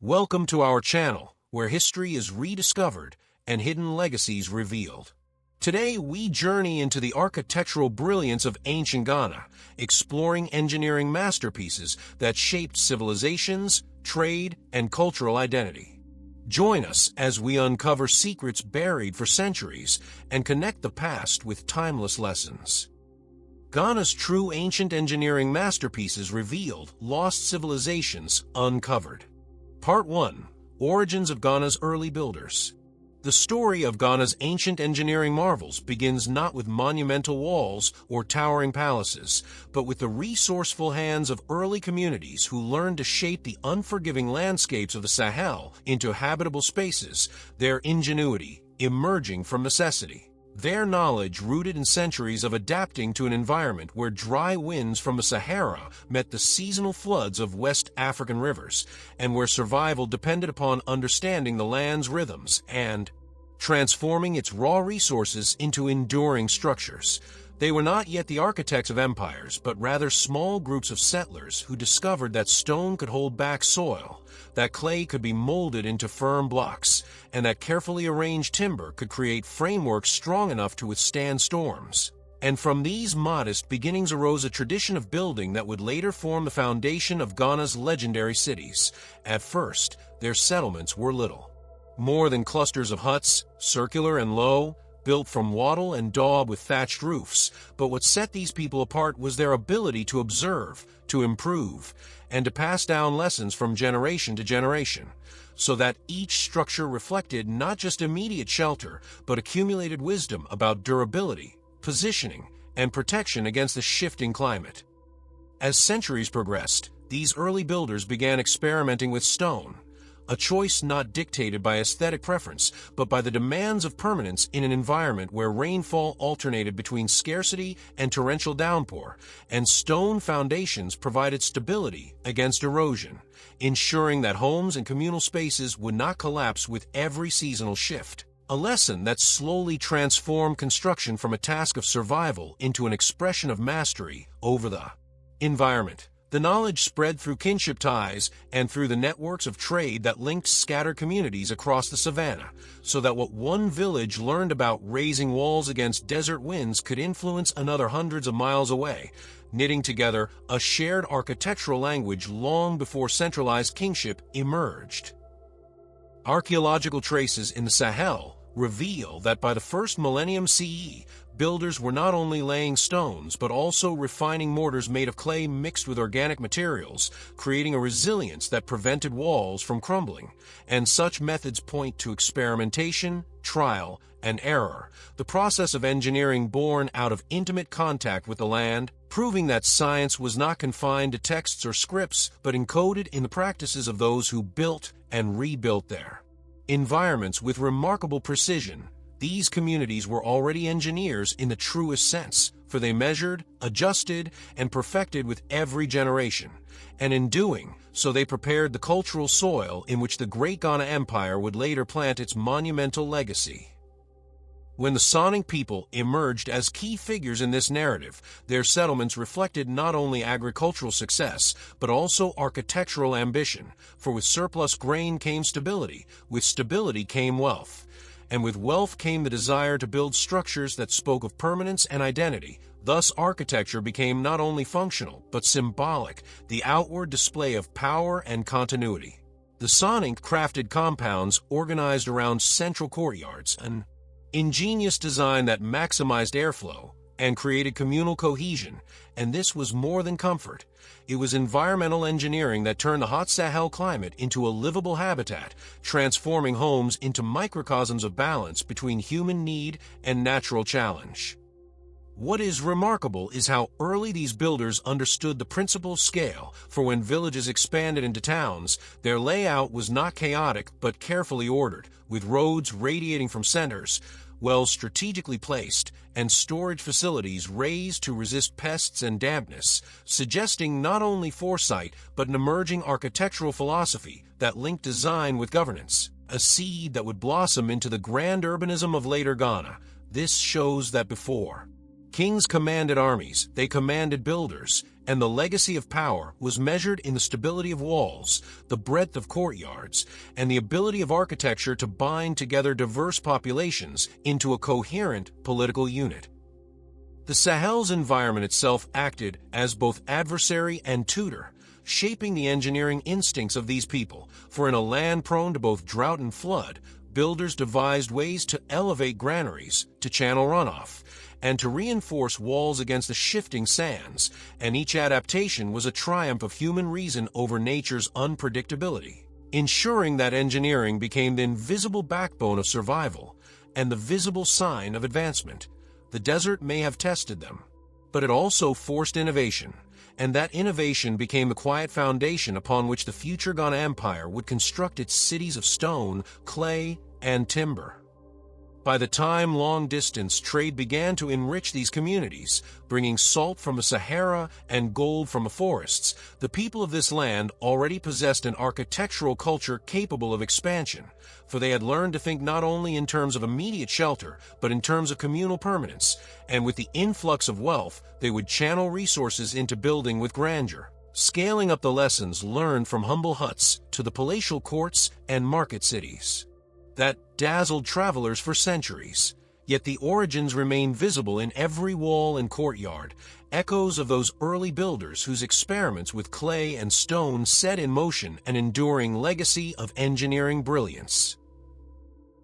Welcome to our channel, where history is rediscovered and hidden legacies revealed. Today, we journey into the architectural brilliance of ancient Ghana, exploring engineering masterpieces that shaped civilizations, trade, and cultural identity. Join us as we uncover secrets buried for centuries and connect the past with timeless lessons. Ghana's true ancient engineering masterpieces revealed, lost civilizations uncovered. Part 1. Origins of Ghana's Early Builders. The story of Ghana's ancient engineering marvels begins not with monumental walls or towering palaces, but with the resourceful hands of early communities who learned to shape the unforgiving landscapes of the Sahel into habitable spaces, their ingenuity emerging from necessity. Their knowledge rooted in centuries of adapting to an environment where dry winds from the Sahara met the seasonal floods of West African rivers, and where survival depended upon understanding the land's rhythms and transforming its raw resources into enduring structures. They were not yet the architects of empires, but rather small groups of settlers who discovered that stone could hold back soil, that clay could be molded into firm blocks, and that carefully arranged timber could create frameworks strong enough to withstand storms. And from these modest beginnings arose a tradition of building that would later form the foundation of Ghana's legendary cities. At first, their settlements were little more than clusters of huts, circular and low, built from wattle and daub with thatched roofs, but what set these people apart was their ability to observe, to improve, and to pass down lessons from generation to generation, so that each structure reflected not just immediate shelter, but accumulated wisdom about durability, positioning, and protection against the shifting climate. As centuries progressed, these early builders began experimenting with stone, a choice not dictated by aesthetic preference, but by the demands of permanence in an environment where rainfall alternated between scarcity and torrential downpour, and stone foundations provided stability against erosion, ensuring that homes and communal spaces would not collapse with every seasonal shift. A lesson that slowly transformed construction from a task of survival into an expression of mastery over the environment. The knowledge spread through kinship ties and through the networks of trade that linked scattered communities across the savannah, so that what one village learned about raising walls against desert winds could influence another hundreds of miles away, knitting together a shared architectural language long before centralized kingship emerged. Archaeological traces in the Sahel reveal that by the first millennium CE, builders were not only laying stones but also refining mortars made of clay mixed with organic materials, creating a resilience that prevented walls from crumbling. And such methods point to experimentation, trial, and error, the process of engineering born out of intimate contact with the land, proving that science was not confined to texts or scripts, but encoded in the practices of those who built and rebuilt their environments with remarkable precision. These communities were already engineers in the truest sense, for they measured, adjusted, and perfected with every generation. And in doing so, they prepared the cultural soil in which the great Ghana Empire would later plant its monumental legacy. When the Sonic people emerged as key figures in this narrative, their settlements reflected not only agricultural success, but also architectural ambition, for with surplus grain came stability, with stability came wealth, and with wealth came the desire to build structures that spoke of permanence and identity. Thus, architecture became not only functional, but symbolic, the outward display of power and continuity. The Sonic crafted compounds organized around central courtyards, an ingenious design that maximized airflow and created communal cohesion, and this was more than comfort. It was environmental engineering that turned the hot Sahel climate into a livable habitat, transforming homes into microcosms of balance between human need and natural challenge. What is remarkable is how early these builders understood the principal scale, for when villages expanded into towns, their layout was not chaotic but carefully ordered, with roads radiating from centers, wells strategically placed, and storage facilities raised to resist pests and dampness, suggesting not only foresight but an emerging architectural philosophy that linked design with governance, a seed that would blossom into the grand urbanism of later Ghana. This shows that before kings commanded armies, they commanded builders, and the legacy of power was measured in the stability of walls, the breadth of courtyards, and the ability of architecture to bind together diverse populations into a coherent political unit. The Sahel's environment itself acted as both adversary and tutor, shaping the engineering instincts of these people, for in a land prone to both drought and flood, builders devised ways to elevate granaries, to channel runoff, and to reinforce walls against the shifting sands, and each adaptation was a triumph of human reason over nature's unpredictability, ensuring that engineering became the invisible backbone of survival and the visible sign of advancement. The desert may have tested them, but it also forced innovation, and that innovation became the quiet foundation upon which the future Ghana Empire would construct its cities of stone, clay, and timber. By the time long-distance trade began to enrich these communities, bringing salt from the Sahara and gold from the forests, the people of this land already possessed an architectural culture capable of expansion, for they had learned to think not only in terms of immediate shelter, but in terms of communal permanence, and with the influx of wealth, they would channel resources into building with grandeur, scaling up the lessons learned from humble huts to the palatial courts and market cities that dazzled travelers for centuries. Yet the origins remain visible in every wall and courtyard, echoes of those early builders whose experiments with clay and stone set in motion an enduring legacy of engineering brilliance.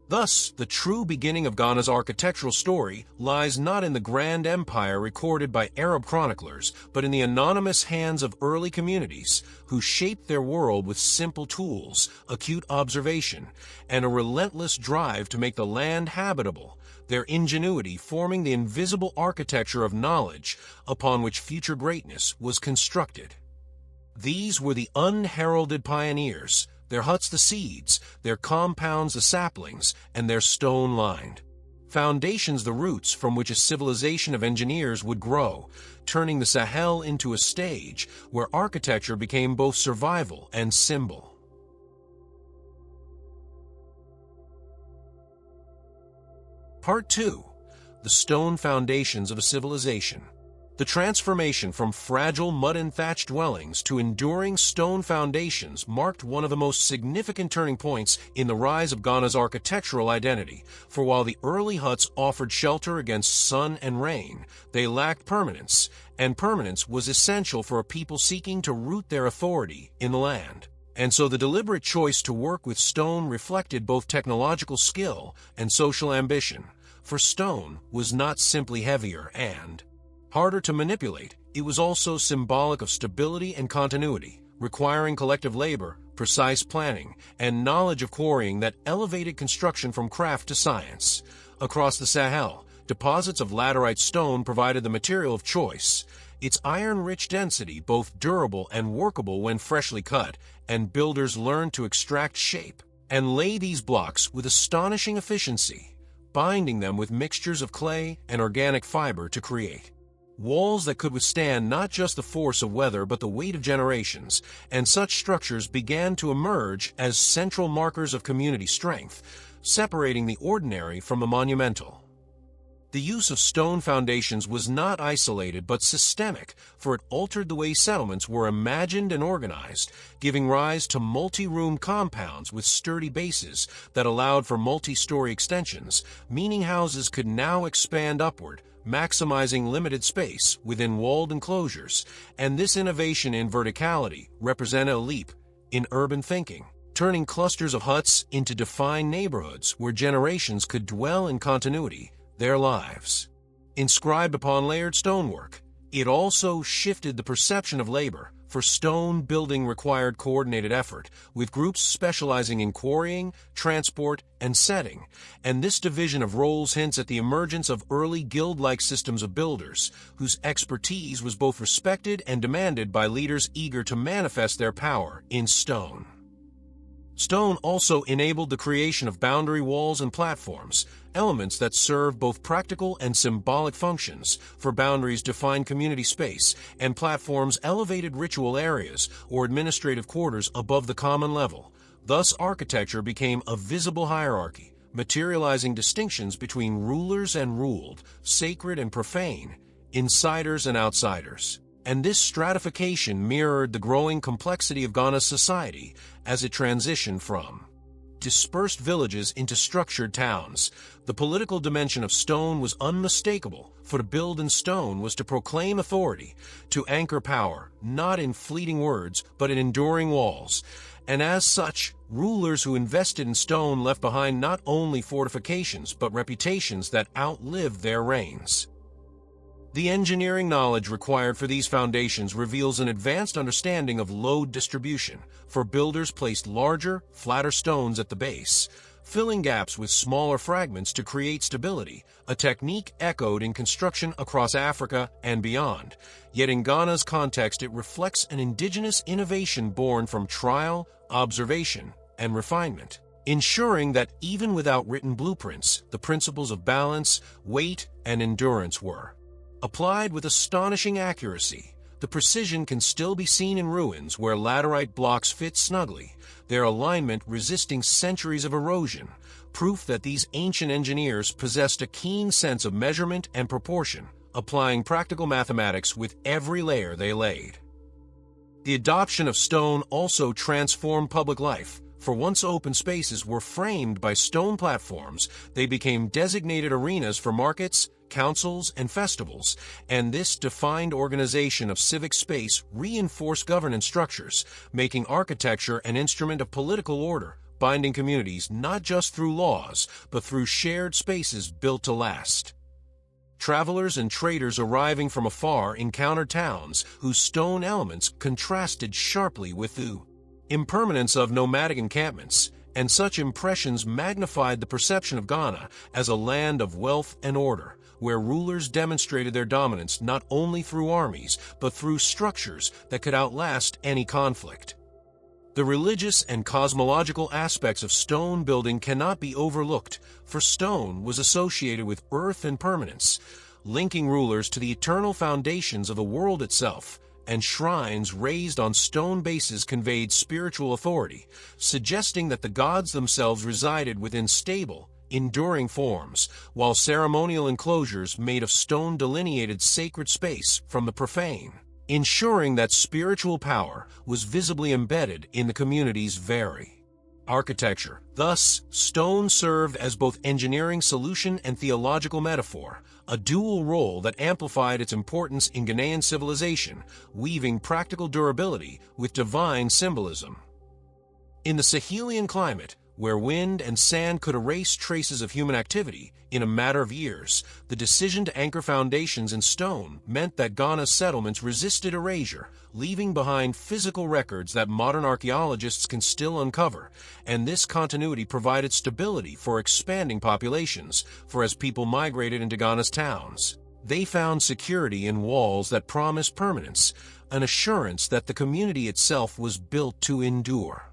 Thus, the true beginning of Ghana's architectural story lies not in the grand empire recorded by Arab chroniclers, but in the anonymous hands of early communities who shaped their world with simple tools, acute observation, and a relentless drive to make the land habitable, their ingenuity forming the invisible architecture of knowledge upon which future greatness was constructed. These were the unheralded pioneers, their huts the seeds, their compounds the saplings, and their stone lined foundations the roots from which a civilization of engineers would grow, turning the Sahel into a stage where architecture became both survival and symbol. Part 2. The Stone Foundations of a Civilization. The transformation from fragile mud and thatch dwellings to enduring stone foundations marked one of the most significant turning points in the rise of Ghana's architectural identity, for while the early huts offered shelter against sun and rain, they lacked permanence, and permanence was essential for a people seeking to root their authority in the land. And so the deliberate choice to work with stone reflected both technological skill and social ambition, for stone was not simply heavier and harder to manipulate, it was also symbolic of stability and continuity, requiring collective labor, precise planning, and knowledge of quarrying that elevated construction from craft to science. Across the Sahel, deposits of laterite stone provided the material of choice, its iron-rich density both durable and workable when freshly cut, and builders learned to extract shape and lay these blocks with astonishing efficiency, binding them with mixtures of clay and organic fiber to create walls that could withstand not just the force of weather but the weight of generations, and such structures began to emerge as central markers of community strength, separating the ordinary from the monumental. The use of stone foundations was not isolated but systemic, for it altered the way settlements were imagined and organized, giving rise to multi-room compounds with sturdy bases that allowed for multi-story extensions, meaning houses could now expand upward, maximizing limited space within walled enclosures, and this innovation in verticality represented a leap in urban thinking, turning clusters of huts into defined neighborhoods where generations could dwell in continuity their lives. Inscribed upon layered stonework, it also shifted the perception of labor, for stone building required coordinated effort, with groups specializing in quarrying, transport, and setting, and this division of roles hints at the emergence of early guild-like systems of builders, whose expertise was both respected and demanded by leaders eager to manifest their power in stone. Stone also enabled the creation of boundary walls and platforms, elements that serve both practical and symbolic functions, for boundaries defined community space, and platforms elevated ritual areas or administrative quarters above the common level. Thus, architecture became a visible hierarchy, materializing distinctions between rulers and ruled, sacred and profane, insiders and outsiders. and this stratification mirrored the growing complexity of Ghana's society as it transitioned from dispersed villages into structured towns. The political dimension of stone was unmistakable, for to build in stone was to proclaim authority, to anchor power, not in fleeting words, but in enduring walls. And as such, rulers who invested in stone left behind not only fortifications, but reputations that outlived their reigns. The engineering knowledge required for these foundations reveals an advanced understanding of load distribution, for builders placed larger, flatter stones at the base, filling gaps with smaller fragments to create stability, a technique echoed in construction across Africa and beyond. Yet in Ghana's context, it reflects an indigenous innovation born from trial, observation, and refinement, ensuring that even without written blueprints, the principles of balance, weight, and endurance were applied with astonishing accuracy. The precision can still be seen in ruins where laterite blocks fit snugly, their alignment resisting centuries of erosion, proof that these ancient engineers possessed a keen sense of measurement and proportion, applying practical mathematics with every layer they laid. The adoption of stone also transformed public life. For once open spaces were framed by stone platforms, they became designated arenas for markets, councils, and festivals, and this defined organization of civic space reinforced governance structures, making architecture an instrument of political order, binding communities not just through laws, but through shared spaces built to last. Travelers and traders arriving from afar encountered towns whose stone elements contrasted sharply with the impermanence of nomadic encampments, and such impressions magnified the perception of Ghana as a land of wealth and order, where rulers demonstrated their dominance not only through armies, but through structures that could outlast any conflict. The religious and cosmological aspects of stone building cannot be overlooked, for stone was associated with earth and permanence, linking rulers to the eternal foundations of the world itself, and shrines raised on stone bases conveyed spiritual authority, suggesting that the gods themselves resided within stable, enduring forms, while ceremonial enclosures made of stone delineated sacred space from the profane, ensuring that spiritual power was visibly embedded in the community's very architecture. Thus, stone served as both engineering solution and theological metaphor, a dual role that amplified its importance in Ghanaian civilization, weaving practical durability with divine symbolism. In the Sahelian climate, where wind and sand could erase traces of human activity in a matter of years, the decision to anchor foundations in stone meant that Ghana's settlements resisted erasure, leaving behind physical records that modern archaeologists can still uncover, and this continuity provided stability for expanding populations, for as people migrated into Ghana's towns, they found security in walls that promised permanence, an assurance that the community itself was built to endure.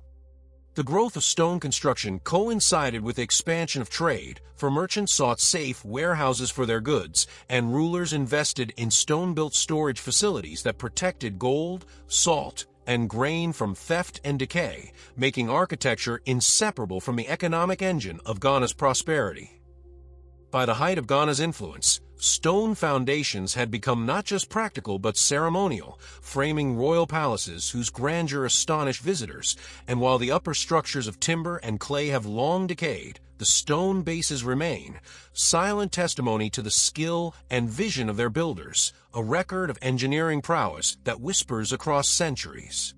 The growth of stone construction coincided with the expansion of trade, for merchants sought safe warehouses for their goods, and rulers invested in stone-built storage facilities that protected gold, salt, and grain from theft and decay, making architecture inseparable from the economic engine of Ghana's prosperity. By the height of Ghana's influence, stone foundations had become not just practical but ceremonial, framing royal palaces whose grandeur astonished visitors, and while the upper structures of timber and clay have long decayed, the stone bases remain, silent testimony to the skill and vision of their builders, a record of engineering prowess that whispers across centuries.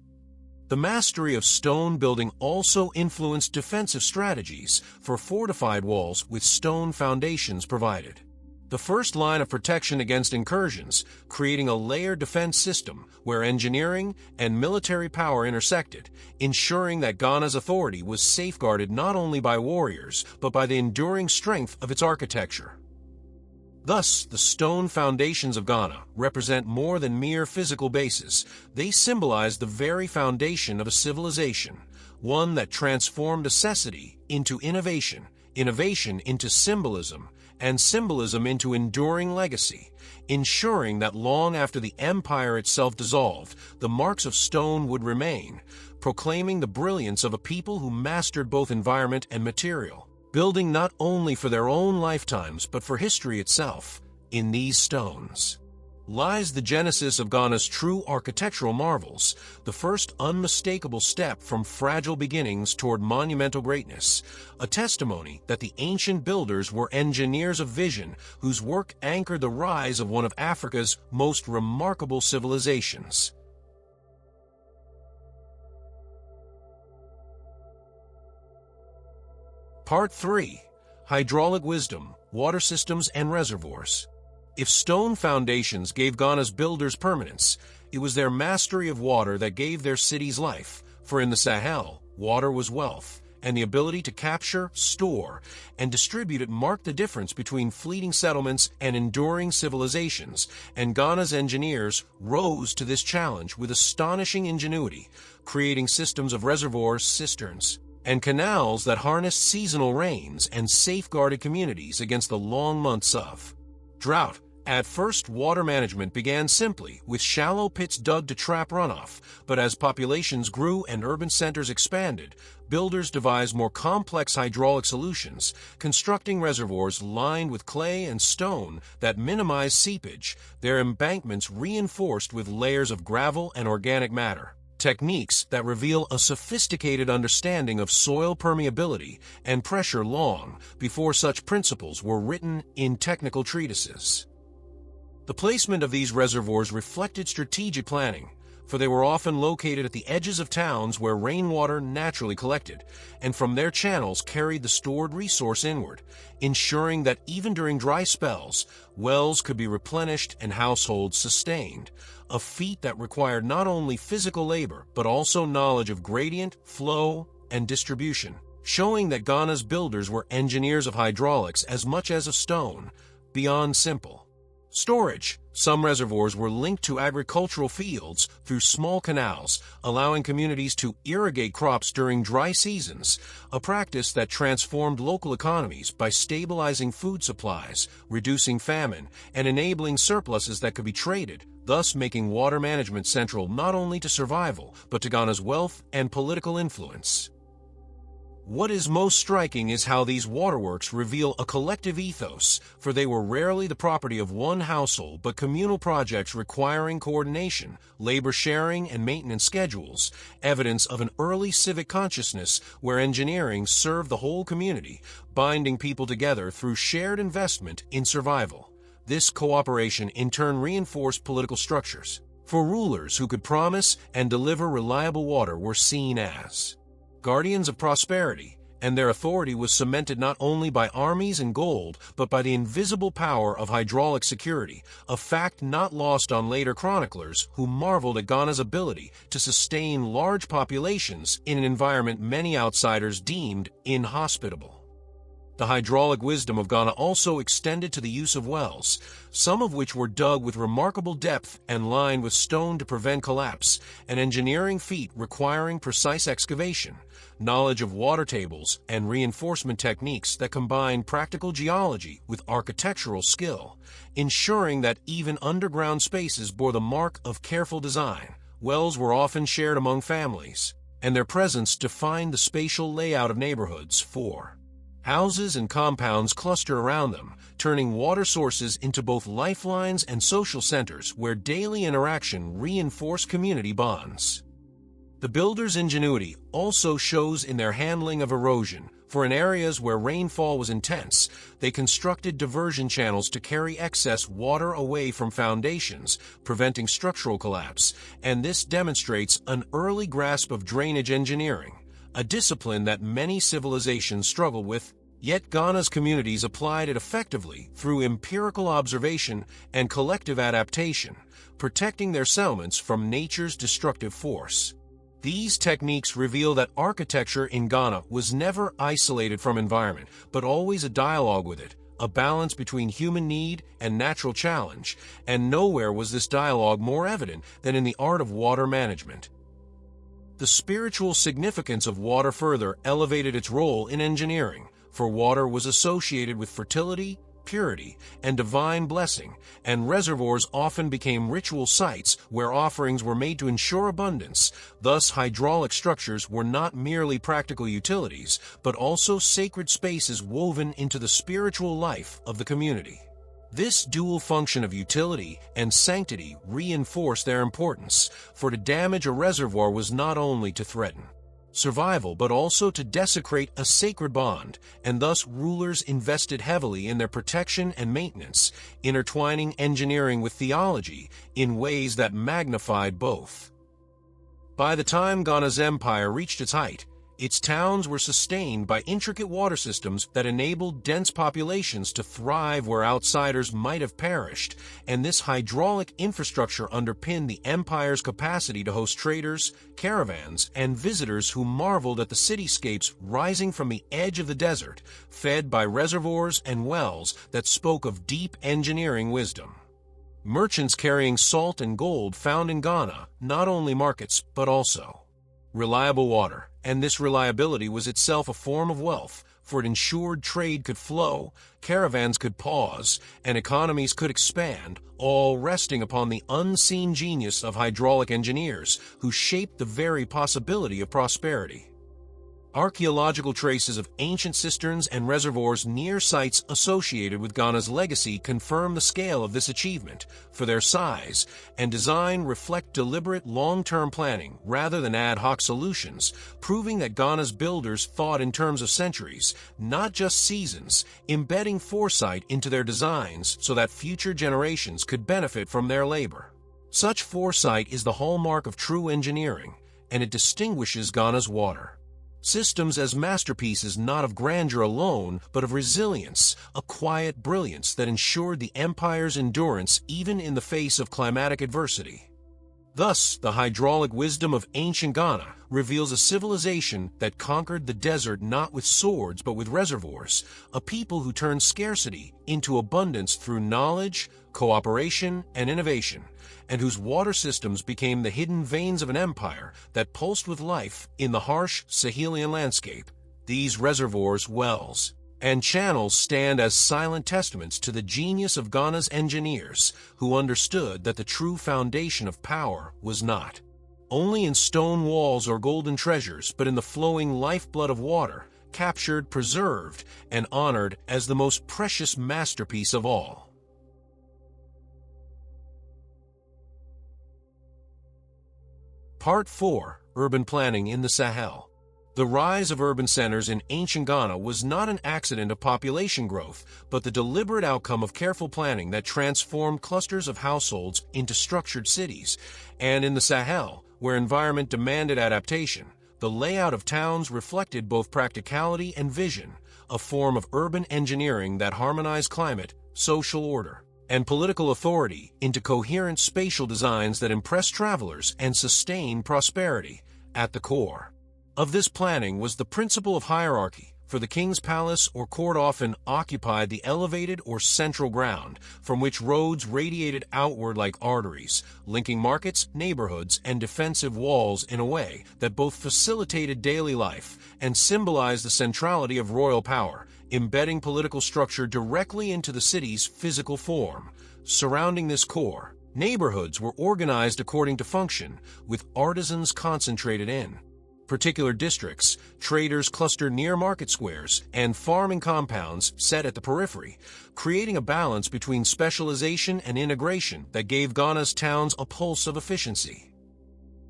The mastery of stone building also influenced defensive strategies, for fortified walls with stone foundations provided the first line of protection against incursions, creating a layered defense system where engineering and military power intersected, ensuring that Ghana's authority was safeguarded not only by warriors, but by the enduring strength of its architecture. Thus, the stone foundations of Ghana represent more than mere physical bases. They symbolize the very foundation of a civilization, one that transformed necessity into innovation, innovation into symbolism, and symbolism into enduring legacy, ensuring that long after the empire itself dissolved, the marks of stone would remain, proclaiming the brilliance of a people who mastered both environment and material, building not only for their own lifetimes but for history itself in these stones. lies the genesis of Ghana's true architectural marvels, the first unmistakable step from fragile beginnings toward monumental greatness, a testimony that the ancient builders were engineers of vision whose work anchored the rise of one of Africa's most remarkable civilizations. Part 3. Hydraulic Wisdom, Water Systems and Reservoirs. If stone foundations gave Ghana's builders permanence, it was their mastery of water that gave their cities life, for in the Sahel, water was wealth, and the ability to capture, store, and distribute it marked the difference between fleeting settlements and enduring civilizations, and Ghana's engineers rose to this challenge with astonishing ingenuity, creating systems of reservoirs, cisterns, and canals that harnessed seasonal rains and safeguarded communities against the long months of drought. At first, water management began simply, with shallow pits dug to trap runoff, but as populations grew and urban centers expanded, builders devised more complex hydraulic solutions, constructing reservoirs lined with clay and stone that minimized seepage, their embankments reinforced with layers of gravel and organic matter. Techniques that reveal a sophisticated understanding of soil permeability and pressure long before such principles were written in technical treatises. The placement of these reservoirs reflected strategic planning, for they were often located at the edges of towns where rainwater naturally collected, and from their channels carried the stored resource inward, ensuring that even during dry spells, wells could be replenished and households sustained, a feat that required not only physical labor but also knowledge of gradient, flow, and distribution, showing that Ghana's builders were engineers of hydraulics as much as of stone, beyond simple. Storage. Some reservoirs were linked to agricultural fields through small canals, allowing communities to irrigate crops during dry seasons, a practice that transformed local economies by stabilizing food supplies, reducing famine, and enabling surpluses that could be traded, thus making water management central not only to survival, but to Ghana's wealth and political influence. What is most striking is how these waterworks reveal a collective ethos, for they were rarely the property of one household but communal projects requiring coordination, labor sharing, and maintenance schedules, evidence of an early civic consciousness where engineering served the whole community, binding people together through shared investment in survival. This cooperation in turn reinforced political structures, for rulers who could promise and deliver reliable water were seen as guardians of prosperity, and their authority was cemented not only by armies and gold, but by the invisible power of hydraulic security, a fact not lost on later chroniclers who marveled at Ghana's ability to sustain large populations in an environment many outsiders deemed inhospitable. The hydraulic wisdom of Ghana also extended to the use of wells, some of which were dug with remarkable depth and lined with stone to prevent collapse, an engineering feat requiring precise excavation, knowledge of water tables, and reinforcement techniques that combine practical geology with architectural skill, ensuring that even underground spaces bore the mark of careful design. Wells were often shared among families, and their presence defined the spatial layout of neighborhoods, for houses and compounds cluster around them, turning water sources into both lifelines and social centers where daily interaction reinforced community bonds. The builders' ingenuity also shows in their handling of erosion, for in areas where rainfall was intense, they constructed diversion channels to carry excess water away from foundations, preventing structural collapse, and this demonstrates an early grasp of drainage engineering, a discipline that many civilizations struggle with, yet Ghana's communities applied it effectively through empirical observation and collective adaptation, protecting their settlements from nature's destructive force. These techniques reveal that architecture in Ghana was never isolated from environment, but always a dialogue with it, a balance between human need and natural challenge, and nowhere was this dialogue more evident than in the art of water management. The spiritual significance of water further elevated its role in engineering, for water was associated with fertility, purity, and divine blessing, and reservoirs often became ritual sites where offerings were made to ensure abundance. Thus, hydraulic structures were not merely practical utilities, but also sacred spaces woven into the spiritual life of the community. This dual function of utility and sanctity reinforced their importance, for to damage a reservoir was not only to threaten survival but also to desecrate a sacred bond, and thus rulers invested heavily in their protection and maintenance, intertwining engineering with theology in ways that magnified both. By the time Ghana's empire reached its height, its towns were sustained by intricate water systems that enabled dense populations to thrive where outsiders might have perished, and this hydraulic infrastructure underpinned the empire's capacity to host traders, caravans, and visitors who marveled at the cityscapes rising from the edge of the desert, fed by reservoirs and wells that spoke of deep engineering wisdom. Merchants carrying salt and gold found in Ghana not only markets but also reliable water, and this reliability was itself a form of wealth, for it ensured trade could flow, caravans could pause, and economies could expand, all resting upon the unseen genius of hydraulic engineers who shaped the very possibility of prosperity. Archaeological traces of ancient cisterns and reservoirs near sites associated with Ghana's legacy confirm the scale of this achievement, for their size and design reflect deliberate long-term planning rather than ad hoc solutions, proving that Ghana's builders thought in terms of centuries, not just seasons, embedding foresight into their designs so that future generations could benefit from their labor. Such foresight is the hallmark of true engineering, and it distinguishes Ghana's water systems as masterpieces not of grandeur alone, but of resilience, a quiet brilliance that ensured the empire's endurance even in the face of climatic adversity. Thus, the hydraulic wisdom of ancient Ghana reveals a civilization that conquered the desert not with swords but with reservoirs, a people who turned scarcity into abundance through knowledge, cooperation, and innovation, and whose water systems became the hidden veins of an empire that pulsed with life in the harsh Sahelian landscape. These reservoirs, wells, and channels stand as silent testaments to the genius of Ghana's engineers, who understood that the true foundation of power was not only in stone walls or golden treasures, but in the flowing lifeblood of water, captured, preserved, and honored as the most precious masterpiece of all. Part 4. Urban Planning in the Sahel. The rise of urban centers in ancient Ghana was not an accident of population growth, but the deliberate outcome of careful planning that transformed clusters of households into structured cities. And in the Sahel, where environment demanded adaptation, the layout of towns reflected both practicality and vision, a form of urban engineering that harmonized climate, social order, and political authority into coherent spatial designs that impress travelers and sustain prosperity. At the core of this planning was the principle of hierarchy, for the king's palace or court often occupied the elevated or central ground, from which roads radiated outward like arteries, linking markets, neighborhoods, and defensive walls in a way that both facilitated daily life and symbolized the centrality of royal power, embedding political structure directly into the city's physical form. Surrounding this core, neighborhoods were organized according to function, with artisans concentrated in particular districts, traders clustered near market squares, and farming compounds set at the periphery, creating a balance between specialization and integration that gave Ghana's towns a pulse of efficiency.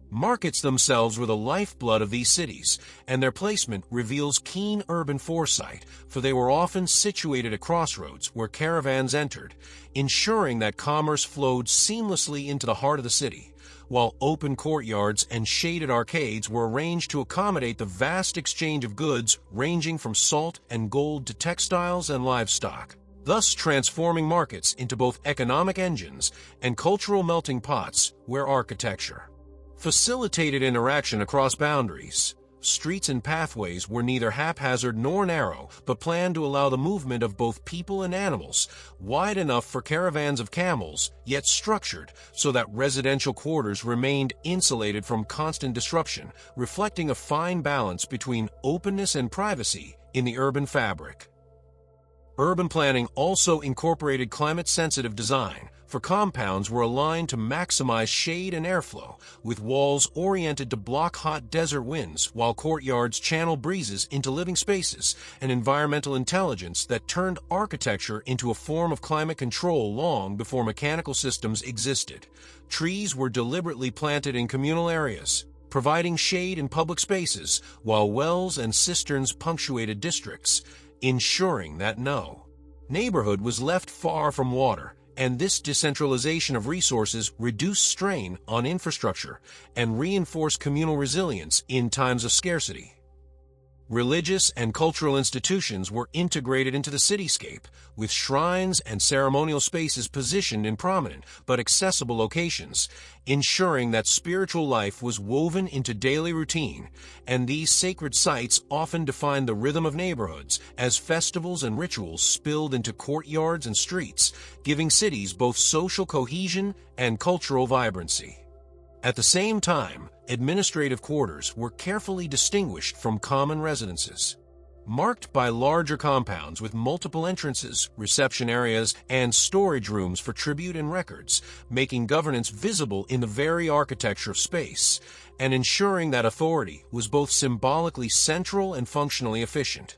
Markets themselves were the lifeblood of these cities, and their placement reveals keen urban foresight, for they were often situated at crossroads where caravans entered, ensuring that commerce flowed seamlessly into the heart of the city, while open courtyards and shaded arcades were arranged to accommodate the vast exchange of goods ranging from salt and gold to textiles and livestock, thus transforming markets into both economic engines and cultural melting pots where architecture facilitated interaction across boundaries. Streets and pathways were neither haphazard nor narrow, but planned to allow the movement of both people and animals, wide enough for caravans of camels, yet structured so that residential quarters remained insulated from constant disruption, reflecting a fine balance between openness and privacy in the urban fabric. Urban planning also incorporated climate-sensitive design, for compounds were aligned to maximize shade and airflow, with walls oriented to block hot desert winds, while courtyards channel breezes into living spaces, an environmental intelligence that turned architecture into a form of climate control long before mechanical systems existed. Trees were deliberately planted in communal areas, providing shade in public spaces, while wells and cisterns punctuated districts, ensuring that no neighborhood was left far from water, and this decentralization of resources reduced strain on infrastructure and reinforced communal resilience in times of scarcity. Religious and cultural institutions were integrated into the cityscape, with shrines and ceremonial spaces positioned in prominent but accessible locations, ensuring that spiritual life was woven into daily routine, and these sacred sites often defined the rhythm of neighborhoods as festivals and rituals spilled into courtyards and streets, giving cities both social cohesion and cultural vibrancy. At the same time, administrative quarters were carefully distinguished from common residences, marked by larger compounds with multiple entrances, reception areas, and storage rooms for tribute and records, making governance visible in the very architecture of space, and ensuring that authority was both symbolically central and functionally efficient.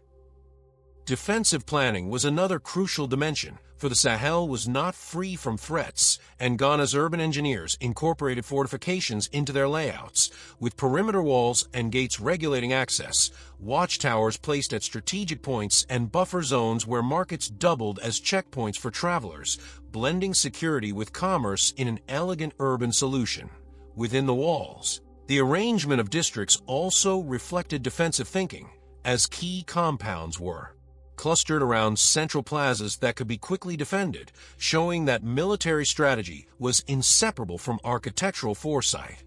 Defensive planning was another crucial dimension, for the Sahel was not free from threats, and Ghana's urban engineers incorporated fortifications into their layouts, with perimeter walls and gates regulating access, watchtowers placed at strategic points, and buffer zones where markets doubled as checkpoints for travelers, blending security with commerce in an elegant urban solution. Within the walls, the arrangement of districts also reflected defensive thinking, as key compounds were clustered around central plazas that could be quickly defended, showing that military strategy was inseparable from architectural foresight.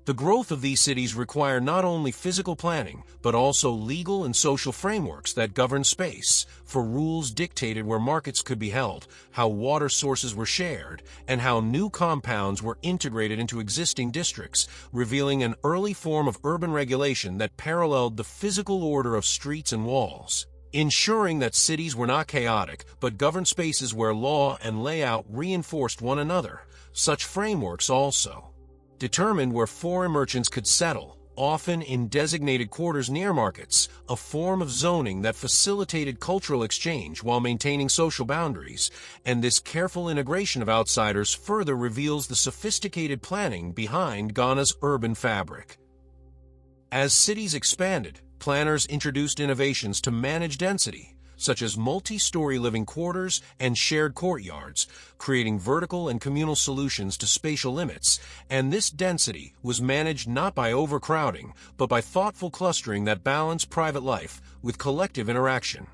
The growth of these cities required not only physical planning, but also legal and social frameworks that governed space, for rules dictated where markets could be held, how water sources were shared, and how new compounds were integrated into existing districts, revealing an early form of urban regulation that paralleled the physical order of streets and walls, ensuring that cities were not chaotic, but governed spaces where law and layout reinforced one another. Such frameworks also determined where foreign merchants could settle, often in designated quarters near markets, a form of zoning that facilitated cultural exchange while maintaining social boundaries, and this careful integration of outsiders further reveals the sophisticated planning behind Ghana's urban fabric. As cities expanded, planners introduced innovations to manage density, such as multi-story living quarters and shared courtyards, creating vertical and communal solutions to spatial limits, and this density was managed not by overcrowding, but by thoughtful clustering that balanced private life with collective interaction.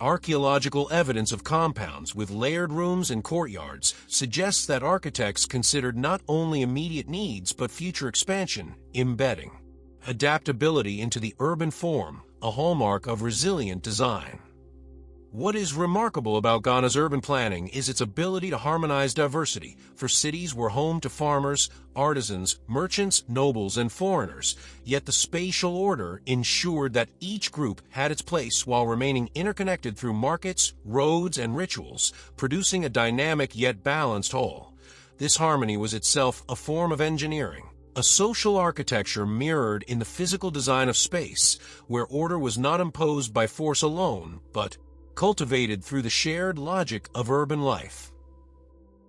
Archaeological evidence of compounds with layered rooms and courtyards suggests that architects considered not only immediate needs but future expansion, embedding adaptability into the urban form, a hallmark of resilient design. What is remarkable about Ghana's urban planning is its ability to harmonize diversity, for cities were home to farmers, artisans, merchants, nobles, and foreigners, yet the spatial order ensured that each group had its place while remaining interconnected through markets, roads, and rituals, producing a dynamic yet balanced whole. This harmony was itself a form of engineering, a social architecture mirrored in the physical design of space, where order was not imposed by force alone, but cultivated through the shared logic of urban life.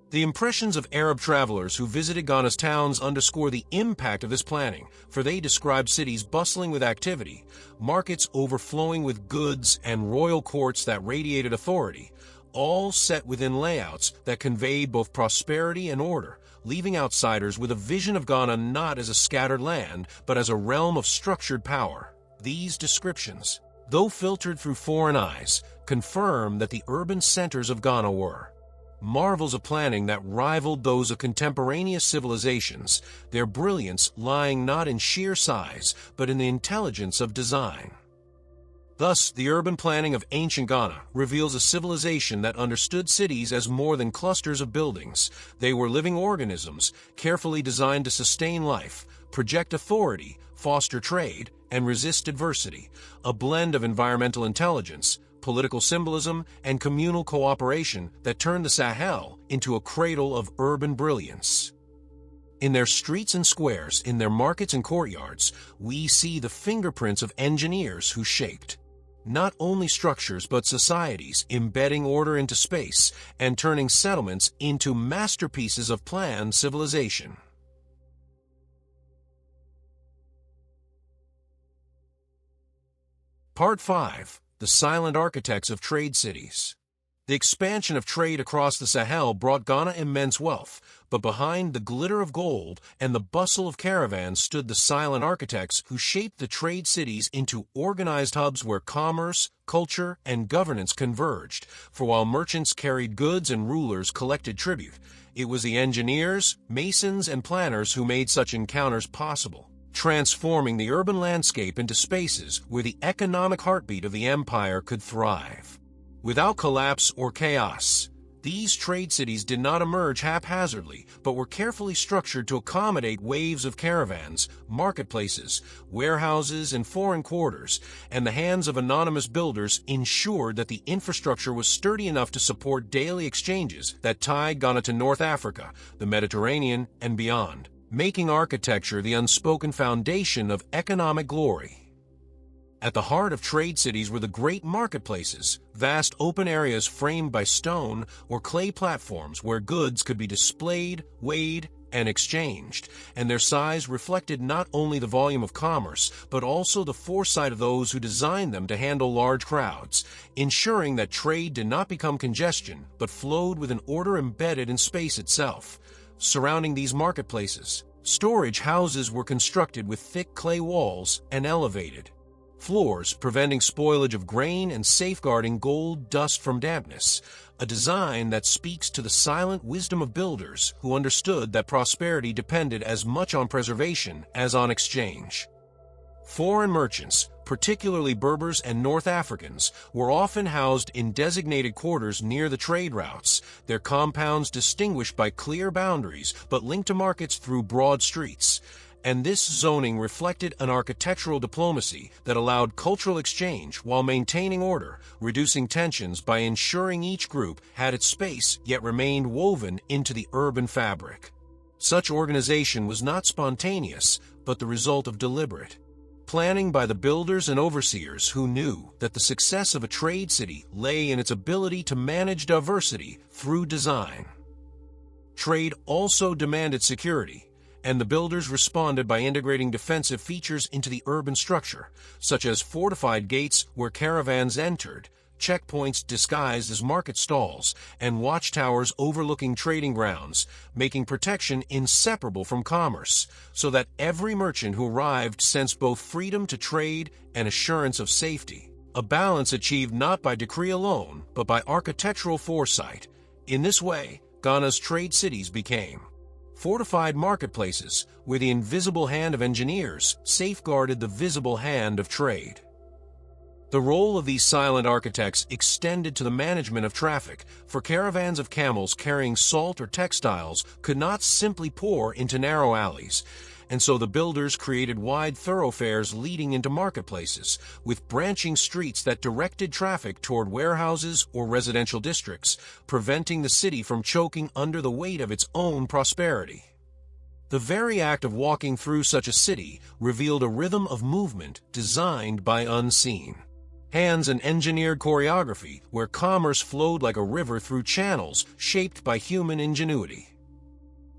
The impressions of Arab travelers who visited Ghana's towns underscore the impact of this planning, for they describe cities bustling with activity, markets overflowing with goods, and royal courts that radiated authority, all set within layouts that conveyed both prosperity and order, leaving outsiders with a vision of Ghana not as a scattered land, but as a realm of structured power. These descriptions, though filtered through foreign eyes, confirm that the urban centers of Ghana were marvels of planning that rivaled those of contemporaneous civilizations, their brilliance lying not in sheer size, but in the intelligence of design. Thus, the urban planning of ancient Ghana reveals a civilization that understood cities as more than clusters of buildings. They were living organisms, carefully designed to sustain life, project authority, foster trade, and resist adversity, a blend of environmental intelligence, political symbolism, and communal cooperation that turned the Sahel into a cradle of urban brilliance. In their streets and squares, in their markets and courtyards, we see the fingerprints of engineers who shaped not only structures but societies, embedding order into space and turning settlements into masterpieces of planned civilization. Part 5. The Silent Architects of Trade Cities. The expansion of trade across the Sahel brought Ghana immense wealth, but behind the glitter of gold and the bustle of caravans stood the silent architects who shaped the trade cities into organized hubs where commerce, culture, and governance converged. For while merchants carried goods and rulers collected tribute, it was the engineers, masons, and planners who made such encounters possible, transforming the urban landscape into spaces where the economic heartbeat of the empire could thrive. Without collapse or chaos, these trade cities did not emerge haphazardly, but were carefully structured to accommodate waves of caravans, marketplaces, warehouses, and foreign quarters, and the hands of anonymous builders ensured that the infrastructure was sturdy enough to support daily exchanges that tied Ghana to North Africa, the Mediterranean, and beyond, making architecture the unspoken foundation of economic glory. At the heart of trade cities were the great marketplaces, vast open areas framed by stone or clay platforms where goods could be displayed, weighed, and exchanged, and their size reflected not only the volume of commerce, but also the foresight of those who designed them to handle large crowds, ensuring that trade did not become congestion, but flowed with an order embedded in space itself. Surrounding these marketplaces, storage houses were constructed with thick clay walls and elevated floors, preventing spoilage of grain and safeguarding gold dust from dampness, a design that speaks to the silent wisdom of builders who understood that prosperity depended as much on preservation as on exchange. Foreign merchants, particularly Berbers and North Africans, were often housed in designated quarters near the trade routes, their compounds distinguished by clear boundaries but linked to markets through broad streets. And this zoning reflected an architectural diplomacy that allowed cultural exchange while maintaining order, reducing tensions by ensuring each group had its space yet remained woven into the urban fabric. Such organization was not spontaneous, but the result of deliberate planning by the builders and overseers who knew that the success of a trade city lay in its ability to manage diversity through design. Trade also demanded security, and the builders responded by integrating defensive features into the urban structure, such as fortified gates where caravans entered, checkpoints disguised as market stalls, and watchtowers overlooking trading grounds, making protection inseparable from commerce, so that every merchant who arrived sensed both freedom to trade and assurance of safety, a balance achieved not by decree alone, but by architectural foresight. In this way, Ghana's trade cities became fortified marketplaces where the invisible hand of engineers safeguarded the visible hand of trade. The role of these silent architects extended to the management of traffic, for caravans of camels carrying salt or textiles could not simply pour into narrow alleys, and so the builders created wide thoroughfares leading into marketplaces, with branching streets that directed traffic toward warehouses or residential districts, preventing the city from choking under the weight of its own prosperity. The very act of walking through such a city revealed a rhythm of movement designed by unseen hands and engineered choreography, where commerce flowed like a river through channels shaped by human ingenuity.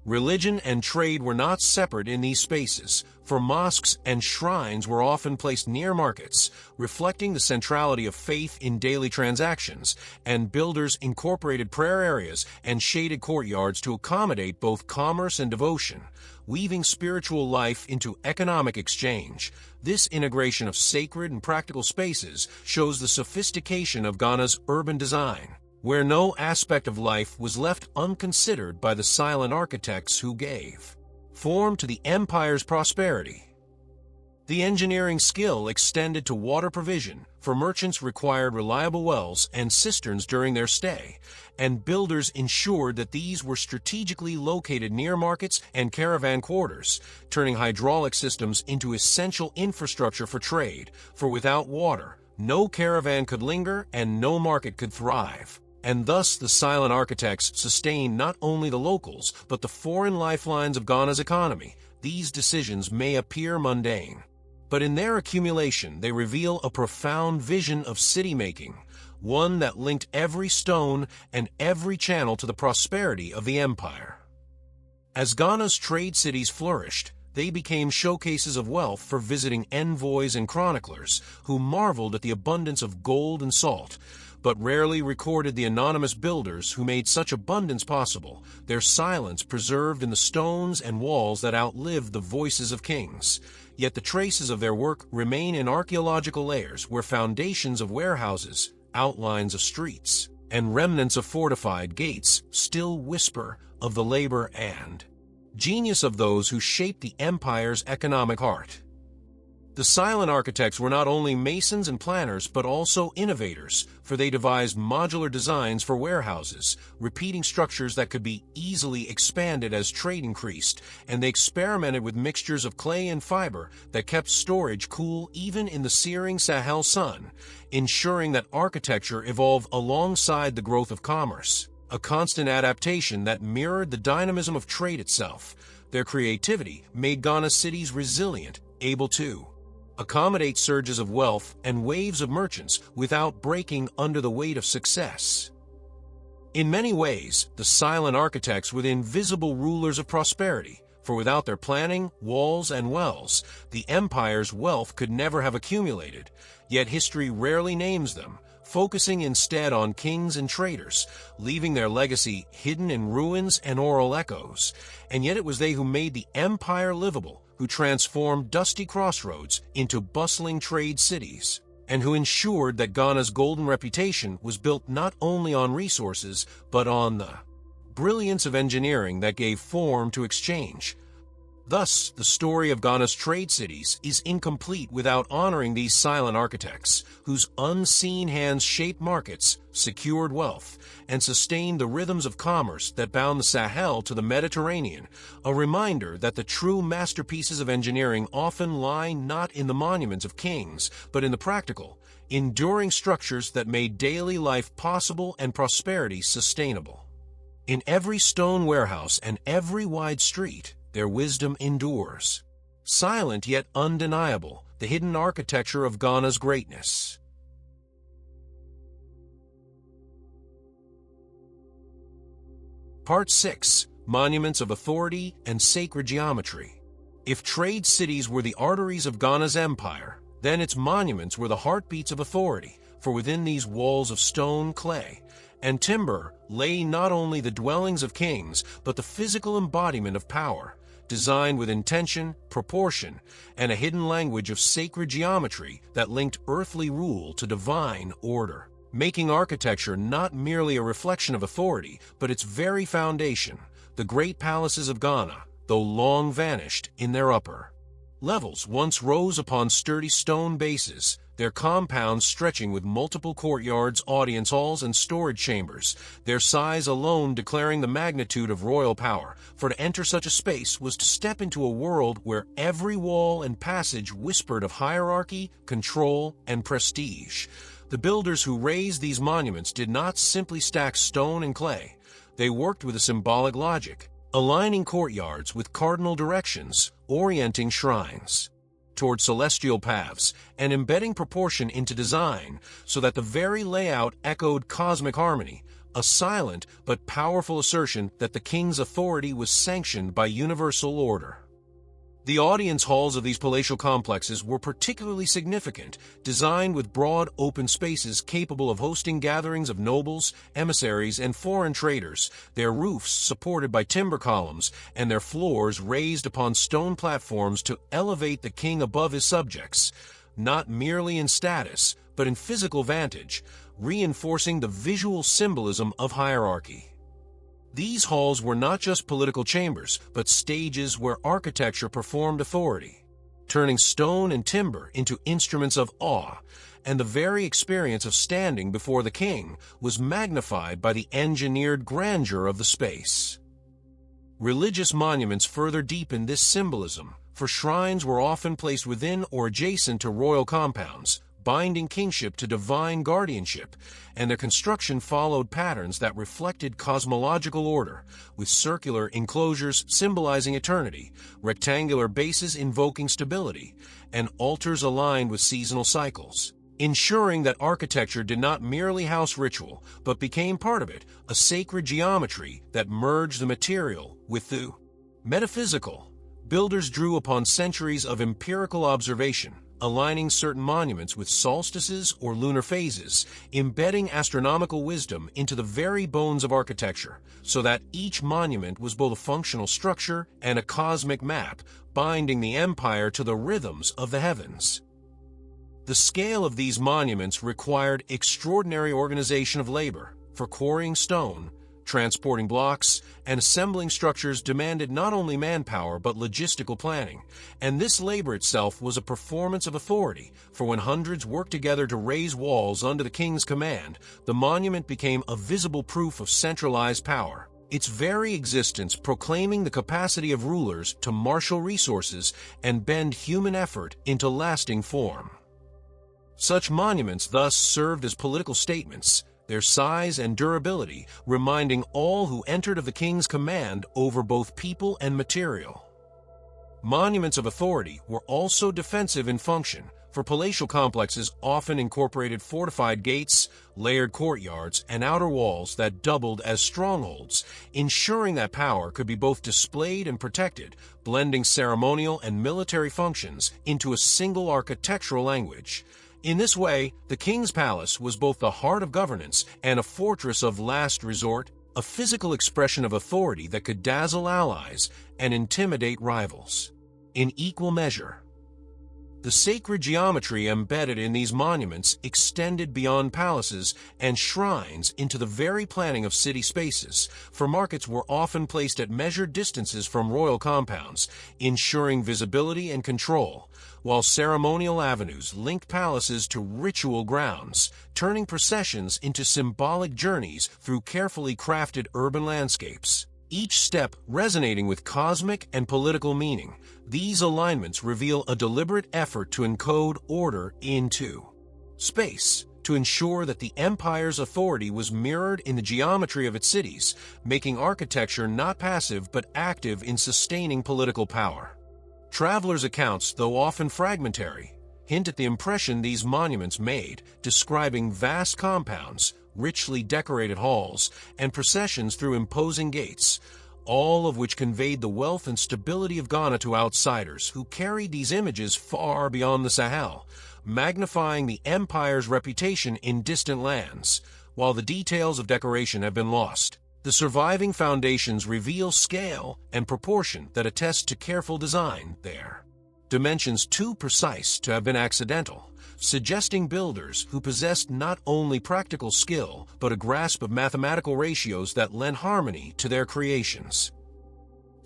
Religion and trade were not separate in these spaces, for mosques and shrines were often placed near markets, reflecting the centrality of faith in daily transactions, and builders incorporated prayer areas and shaded courtyards to accommodate both commerce and devotion, weaving spiritual life into economic exchange. This integration of sacred and practical spaces shows the sophistication of Ghana's urban design, where no aspect of life was left unconsidered by the silent architects who gave form to the empire's prosperity. The engineering skill extended to water provision, for merchants required reliable wells and cisterns during their stay, and builders ensured that these were strategically located near markets and caravan quarters, turning hydraulic systems into essential infrastructure for trade, for without water, no caravan could linger and no market could thrive. And thus the silent architects sustained not only the locals, but the foreign lifelines of Ghana's economy. These decisions may appear mundane, but in their accumulation they reveal a profound vision of city-making, one that linked every stone and every channel to the prosperity of the empire. As Ghana's trade cities flourished, they became showcases of wealth for visiting envoys and chroniclers who marveled at the abundance of gold and salt, but rarely recorded the anonymous builders who made such abundance possible, their silence preserved in the stones and walls that outlived the voices of kings. Yet the traces of their work remain in archaeological layers where foundations of warehouses, outlines of streets, and remnants of fortified gates still whisper of the labor and genius of those who shaped the empire's economic heart. The silent architects were not only masons and planners, but also innovators, for they devised modular designs for warehouses, repeating structures that could be easily expanded as trade increased, and they experimented with mixtures of clay and fiber that kept storage cool even in the searing Sahel sun, ensuring that architecture evolved alongside the growth of commerce, a constant adaptation that mirrored the dynamism of trade itself. Their creativity made Ghana's cities resilient, able to accommodate surges of wealth and waves of merchants without breaking under the weight of success. In many ways, the silent architects were the invisible rulers of prosperity, for without their planning, walls, and wells, the empire's wealth could never have accumulated. Yet history rarely names them, focusing instead on kings and traders, leaving their legacy hidden in ruins and oral echoes. And yet it was they who made the empire livable, who transformed dusty crossroads into bustling trade cities, and who ensured that Ghana's golden reputation was built not only on resources, but on the brilliance of engineering that gave form to exchange. Thus, the story of Ghana's trade cities is incomplete without honoring these silent architects, whose unseen hands shaped markets, secured wealth, and sustained the rhythms of commerce that bound the Sahel to the Mediterranean, a reminder that the true masterpieces of engineering often lie not in the monuments of kings, but in the practical, enduring structures that made daily life possible and prosperity sustainable. In every stone warehouse and every wide street, their wisdom endures. Silent yet undeniable, the hidden architecture of Ghana's greatness. Part 6. Monuments of Authority and Sacred Geometry. If trade cities were the arteries of Ghana's empire, then its monuments were the heartbeats of authority, for within these walls of stone, clay, and timber lay not only the dwellings of kings, but the physical embodiment of power, designed with intention, proportion, and a hidden language of sacred geometry that linked earthly rule to divine order, making architecture not merely a reflection of authority, but its very foundation. The great palaces of Ghana, though long vanished in their upper levels, once rose upon sturdy stone bases, their compounds stretching with multiple courtyards, audience halls, and storage chambers, their size alone declaring the magnitude of royal power, for to enter such a space was to step into a world where every wall and passage whispered of hierarchy, control, and prestige. The builders who raised these monuments did not simply stack stone and clay. They worked with a symbolic logic, aligning courtyards with cardinal directions, orienting shrines toward celestial paths, and embedding proportion into design so that the very layout echoed cosmic harmony, a silent but powerful assertion that the king's authority was sanctioned by universal order. The audience halls of these palatial complexes were particularly significant, designed with broad, open spaces capable of hosting gatherings of nobles, emissaries, and foreign traders, their roofs supported by timber columns, and their floors raised upon stone platforms to elevate the king above his subjects, not merely in status, but in physical vantage, reinforcing the visual symbolism of hierarchy. These halls were not just political chambers, but stages where architecture performed authority, turning stone and timber into instruments of awe, and the very experience of standing before the king was magnified by the engineered grandeur of the space. Religious monuments further deepened this symbolism, for shrines were often placed within or adjacent to royal compounds, binding kingship to divine guardianship, and their construction followed patterns that reflected cosmological order, with circular enclosures symbolizing eternity, rectangular bases invoking stability, and altars aligned with seasonal cycles, ensuring that architecture did not merely house ritual, but became part of it, a sacred geometry that merged the material with the metaphysical. Builders drew upon centuries of empirical observation, aligning certain monuments with solstices or lunar phases, embedding astronomical wisdom into the very bones of architecture, so that each monument was both a functional structure and a cosmic map, binding the empire to the rhythms of the heavens. The scale of these monuments required extraordinary organization of labor, for quarrying stone, transporting blocks, and assembling structures demanded not only manpower but logistical planning, and this labor itself was a performance of authority, for when hundreds worked together to raise walls under the king's command, the monument became a visible proof of centralized power, its very existence proclaiming the capacity of rulers to marshal resources and bend human effort into lasting form. Such monuments thus served as political statements, their size and durability reminding all who entered of the king's command over both people and material. Monuments of authority were also defensive in function, for palatial complexes often incorporated fortified gates, layered courtyards, and outer walls that doubled as strongholds, ensuring that power could be both displayed and protected, blending ceremonial and military functions into a single architectural language. In this way, the king's palace was both the heart of governance and a fortress of last resort, a physical expression of authority that could dazzle allies and intimidate rivals. In equal measure, the sacred geometry embedded in these monuments extended beyond palaces and shrines into the very planning of city spaces, for markets were often placed at measured distances from royal compounds, ensuring visibility and control, while ceremonial avenues linked palaces to ritual grounds, turning processions into symbolic journeys through carefully crafted urban landscapes. Each step resonating with cosmic and political meaning, these alignments reveal a deliberate effort to encode order into space, to ensure that the empire's authority was mirrored in the geometry of its cities, making architecture not passive but active in sustaining political power. Travelers' accounts, though often fragmentary, hint at the impression these monuments made, describing vast compounds, richly decorated halls, and processions through imposing gates, all of which conveyed the wealth and stability of Ghana to outsiders who carried these images far beyond the Sahel, magnifying the empire's reputation in distant lands. While the details of decoration have been lost, the surviving foundations reveal scale and proportion that attest to careful design there. Dimensions too precise to have been accidental, suggesting builders who possessed not only practical skill but a grasp of mathematical ratios that lent harmony to their creations.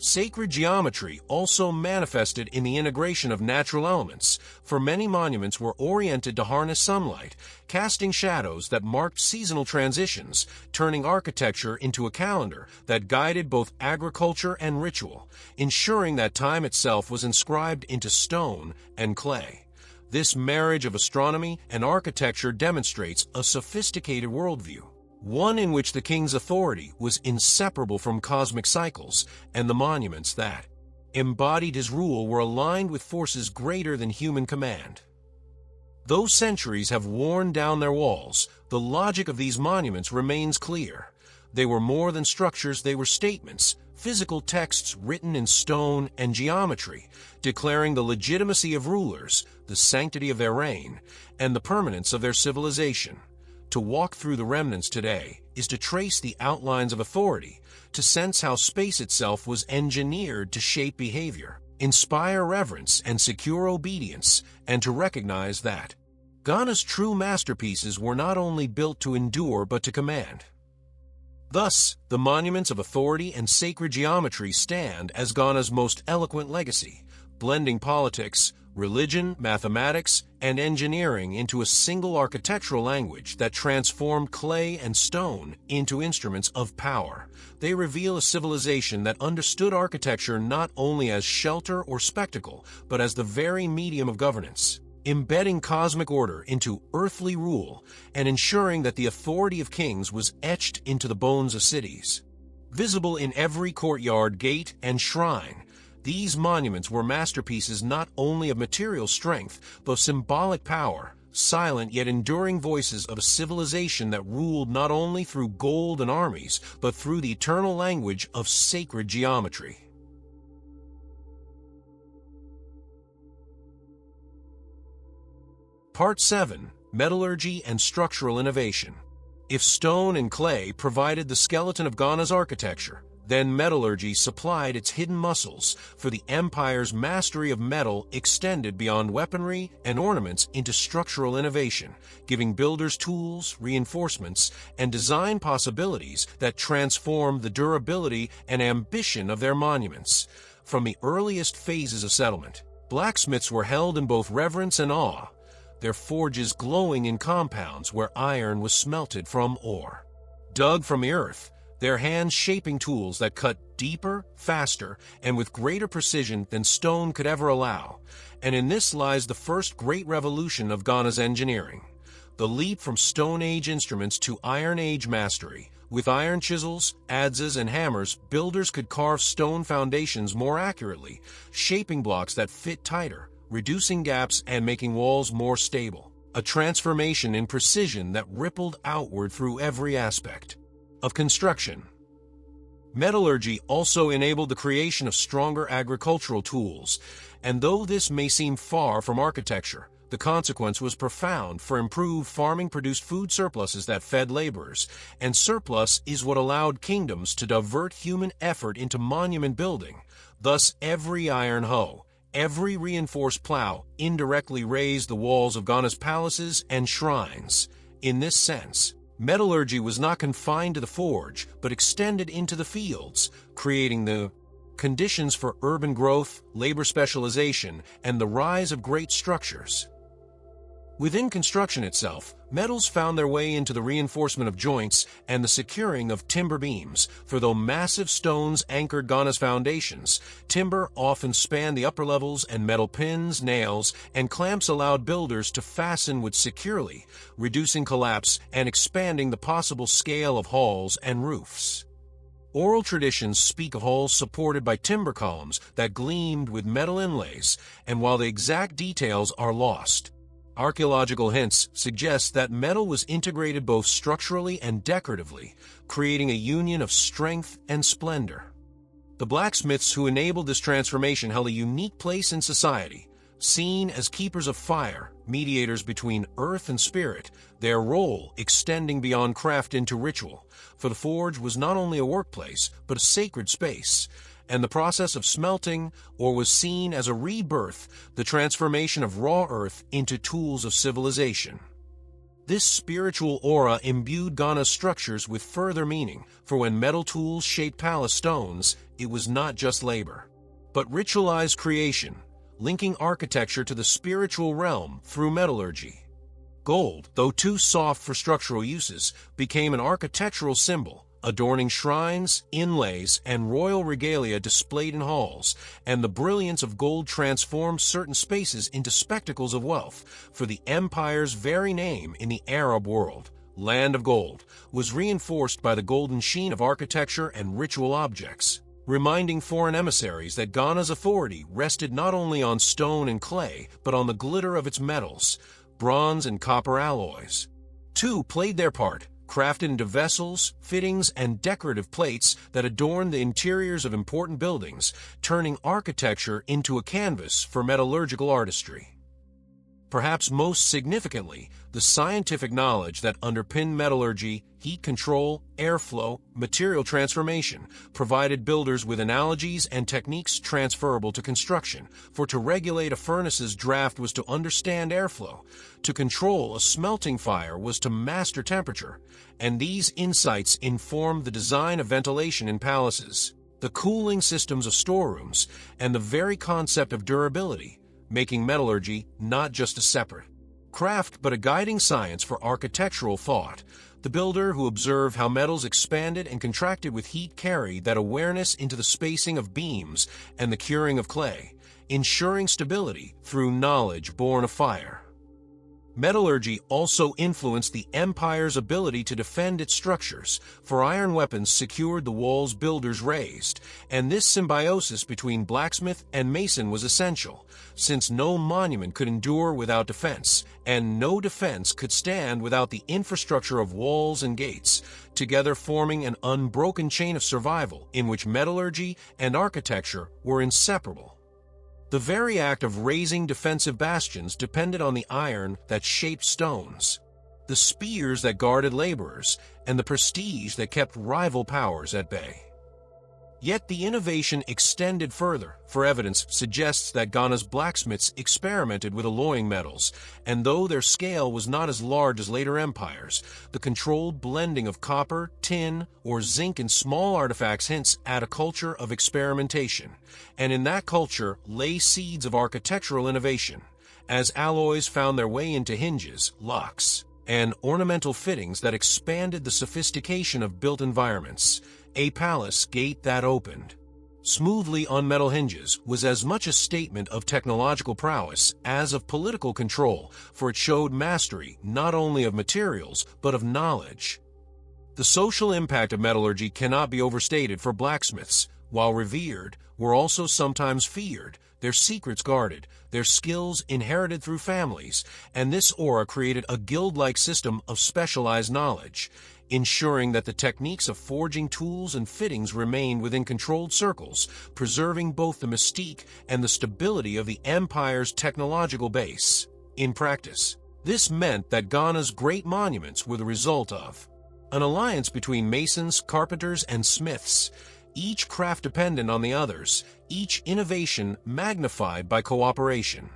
Sacred geometry also manifested in the integration of natural elements, for many monuments were oriented to harness sunlight, casting shadows that marked seasonal transitions, turning architecture into a calendar that guided both agriculture and ritual, ensuring that time itself was inscribed into stone and clay. This marriage of astronomy and architecture demonstrates a sophisticated worldview, one in which the king's authority was inseparable from cosmic cycles, and the monuments that embodied his rule were aligned with forces greater than human command. Though centuries have worn down their walls, the logic of these monuments remains clear. They were more than structures, they were statements, physical texts written in stone and geometry, declaring the legitimacy of rulers, the sanctity of their reign, and the permanence of their civilization. To walk through the remnants today is to trace the outlines of authority, to sense how space itself was engineered to shape behavior, inspire reverence and secure obedience, and to recognize that Ghana's true masterpieces were not only built to endure but to command. Thus, the monuments of authority and sacred geometry stand as Ghana's most eloquent legacy, blending politics, religion, mathematics, and engineering into a single architectural language that transformed clay and stone into instruments of power. They reveal a civilization that understood architecture not only as shelter or spectacle, but as the very medium of governance. embedding cosmic order into earthly rule and ensuring that the authority of kings was etched into the bones of cities. Visible in every courtyard, gate, and shrine, these monuments were masterpieces not only of material strength, but symbolic power, silent yet enduring voices of a civilization that ruled not only through gold and armies, but through the eternal language of sacred geometry. Part 7. Metallurgy and Structural Innovation. If stone and clay provided the skeleton of Ghana's architecture, then metallurgy supplied its hidden muscles, for the empire's mastery of metal extended beyond weaponry and ornaments into structural innovation, giving builders tools, reinforcements, and design possibilities that transformed the durability and ambition of their monuments. From the earliest phases of settlement, blacksmiths were held in both reverence and awe, their forges glowing in compounds where iron was smelted from ore. Dug from the earth, their hands shaping tools that cut deeper, faster, and with greater precision than stone could ever allow. And in this lies the first great revolution of Ghana's engineering, the leap from Stone Age instruments to Iron Age mastery. With iron chisels, adzes, and hammers, builders could carve stone foundations more accurately, shaping blocks that fit tighter, reducing gaps and making walls more stable. A transformation in precision that rippled outward through every aspect of construction. Metallurgy also enabled the creation of stronger agricultural tools, and though this may seem far from architecture, the consequence was profound, for improved farming produced food surpluses that fed laborers, and surplus is what allowed kingdoms to divert human effort into monument building. Thus, every iron hoe, every reinforced plow indirectly raised the walls of Ghana's palaces and shrines. In this sense, metallurgy was not confined to the forge, but extended into the fields, creating the conditions for urban growth, labor specialization, and the rise of great structures. Within construction itself, metals found their way into the reinforcement of joints and the securing of timber beams, for though massive stones anchored Ghana's foundations, timber often spanned the upper levels, and metal pins, nails, and clamps allowed builders to fasten wood securely, reducing collapse and expanding the possible scale of halls and roofs. Oral traditions speak of halls supported by timber columns that gleamed with metal inlays, and while the exact details are lost, archaeological hints suggest that metal was integrated both structurally and decoratively, creating a union of strength and splendor. The blacksmiths who enabled this transformation held a unique place in society, seen as keepers of fire, mediators between earth and spirit, their role extending beyond craft into ritual, for the forge was not only a workplace, but a sacred space, and the process of smelting was seen as a rebirth, the transformation of raw earth into tools of civilization. This spiritual aura imbued Ghana's structures with further meaning, for when metal tools shaped palace stones, it was not just labor, but ritualized creation, linking architecture to the spiritual realm through metallurgy. Gold, though too soft for structural uses, became an architectural symbol, adorning shrines, inlays, and royal regalia displayed in halls, and the brilliance of gold transformed certain spaces into spectacles of wealth, for the empire's very name in the Arab world, Land of Gold, was reinforced by the golden sheen of architecture and ritual objects, reminding foreign emissaries that Ghana's authority rested not only on stone and clay, but on the glitter of its metals, bronze and copper alloys. Two played their part, crafted into vessels, fittings, and decorative plates that adorned the interiors of important buildings, turning architecture into a canvas for metallurgical artistry. Perhaps most significantly, the scientific knowledge that underpinned metallurgy, heat control, airflow, material transformation, provided builders with analogies and techniques transferable to construction, for to regulate a furnace's draft was to understand airflow, to control a smelting fire was to master temperature, and these insights informed the design of ventilation in palaces, the cooling systems of storerooms, and the very concept of durability, making metallurgy not just a separate craft but a guiding science for architectural thought. The builder who observed how metals expanded and contracted with heat carried that awareness into the spacing of beams and the curing of clay, ensuring stability through knowledge born of fire. Metallurgy also influenced the empire's ability to defend its structures, for iron weapons secured the walls builders raised, and this symbiosis between blacksmith and mason was essential, since no monument could endure without defense, and no defense could stand without the infrastructure of walls and gates, together forming an unbroken chain of survival in which metallurgy and architecture were inseparable. The very act of raising defensive bastions depended on the iron that shaped stones, the spears that guarded laborers, and the prestige that kept rival powers at bay. Yet the innovation extended further, for evidence suggests that Ghana's blacksmiths experimented with alloying metals, and though their scale was not as large as later empires, the controlled blending of copper, tin, or zinc in small artifacts hints at a culture of experimentation, and in that culture lay seeds of architectural innovation, as alloys found their way into hinges, locks, and ornamental fittings that expanded the sophistication of built environments. A palace gate that opened smoothly on metal hinges was as much a statement of technological prowess as of political control, for it showed mastery not only of materials but of knowledge. The social impact of metallurgy cannot be overstated, for blacksmiths, while revered, were also sometimes feared, their secrets guarded, their skills inherited through families, and this aura created a guild-like system of specialized knowledge, ensuring that the techniques of forging tools and fittings remained within controlled circles, preserving both the mystique and the stability of the empire's technological base. In practice, this meant that Ghana's great monuments were the result of an alliance between masons, carpenters, and smiths, each craft dependent on the others, each innovation magnified by cooperation.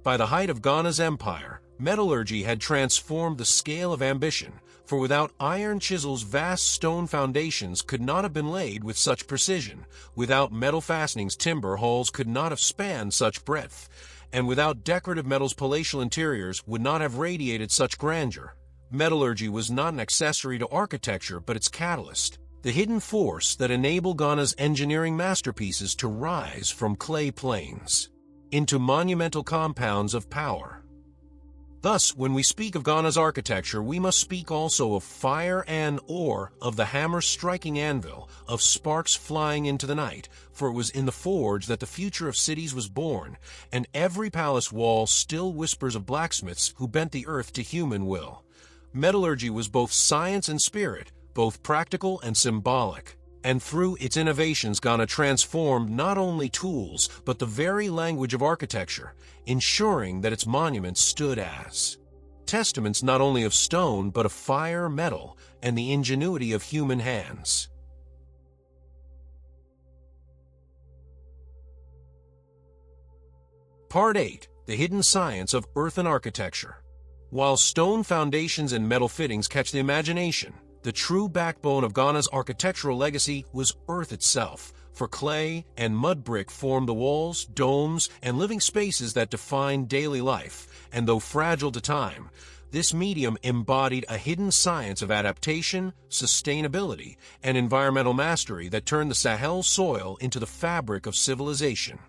By the height of Ghana's empire, metallurgy had transformed the scale of ambition, for without iron chisels vast stone foundations could not have been laid with such precision, without metal fastenings timber halls could not have spanned such breadth, and without decorative metals palatial interiors would not have radiated such grandeur. Metallurgy was not an accessory to architecture but its catalyst, the hidden force that enabled Ghana's engineering masterpieces to rise from clay plains into monumental compounds of power. Thus, when we speak of Ghana's architecture, we must speak also of fire and/or of the hammer striking anvil, of sparks flying into the night, for it was in the forge that the future of cities was born, and every palace wall still whispers of blacksmiths who bent the earth to human will. Metallurgy was both science and spirit, both practical and symbolic, and through its innovations Ghana transformed not only tools but the very language of architecture, ensuring that its monuments stood as testaments not only of stone but of fire, metal, and the ingenuity of human hands. Part 8. The Hidden Science of Earthen Architecture. While stone foundations and metal fittings catch the imagination, the true backbone of Ghana's architectural legacy was earth itself, for clay and mudbrick formed the walls, domes, and living spaces that defined daily life, and though fragile to time, this medium embodied a hidden science of adaptation, sustainability, and environmental mastery that turned the Sahel soil into the fabric of civilization.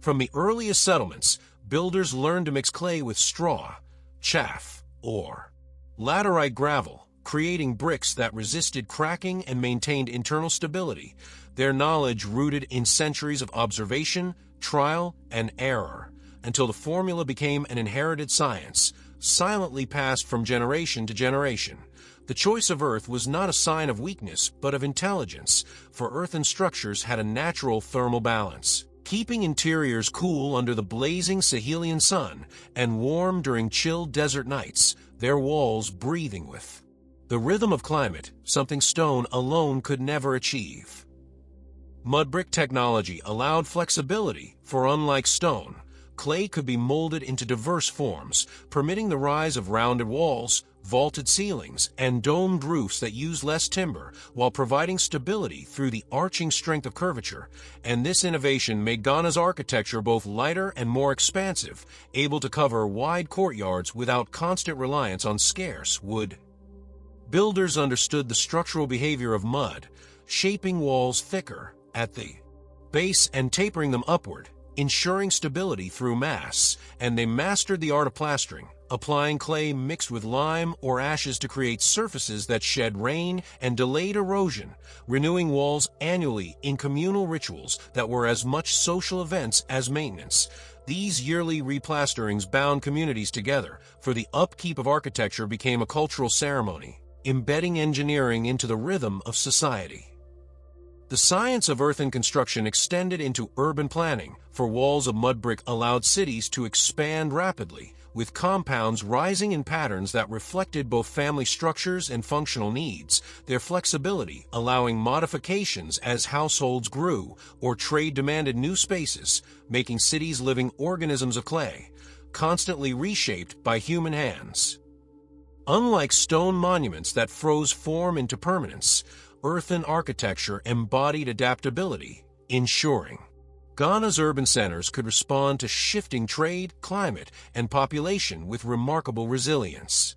From the earliest settlements, builders learned to mix clay with straw, chaff, or laterite gravel, creating bricks that resisted cracking and maintained internal stability, their knowledge rooted in centuries of observation, trial, and error, until the formula became an inherited science, silently passed from generation to generation. The choice of earth was not a sign of weakness, but of intelligence, for earthen structures had a natural thermal balance, keeping interiors cool under the blazing Sahelian sun and warm during chill desert nights, their walls breathing with the rhythm of climate, something stone alone could never achieve. Mudbrick technology allowed flexibility, for unlike stone, clay could be molded into diverse forms, permitting the rise of rounded walls, vaulted ceilings, and domed roofs that use less timber, while providing stability through the arching strength of curvature, and this innovation made Ghana's architecture both lighter and more expansive, able to cover wide courtyards without constant reliance on scarce wood. Builders understood the structural behavior of mud, shaping walls thicker at the base and tapering them upward, ensuring stability through mass, and they mastered the art of plastering, applying clay mixed with lime or ashes to create surfaces that shed rain and delayed erosion, renewing walls annually in communal rituals that were as much social events as maintenance. These yearly replasterings bound communities together, for the upkeep of architecture became a cultural ceremony, embedding engineering into the rhythm of society. The science of earthen construction extended into urban planning, for walls of mud brick allowed cities to expand rapidly, with compounds rising in patterns that reflected both family structures and functional needs, their flexibility allowing modifications as households grew or trade demanded new spaces, making cities living organisms of clay, constantly reshaped by human hands. Unlike stone monuments that froze form into permanence, earthen architecture embodied adaptability, ensuring Ghana's urban centers could respond to shifting trade, climate, and population with remarkable resilience.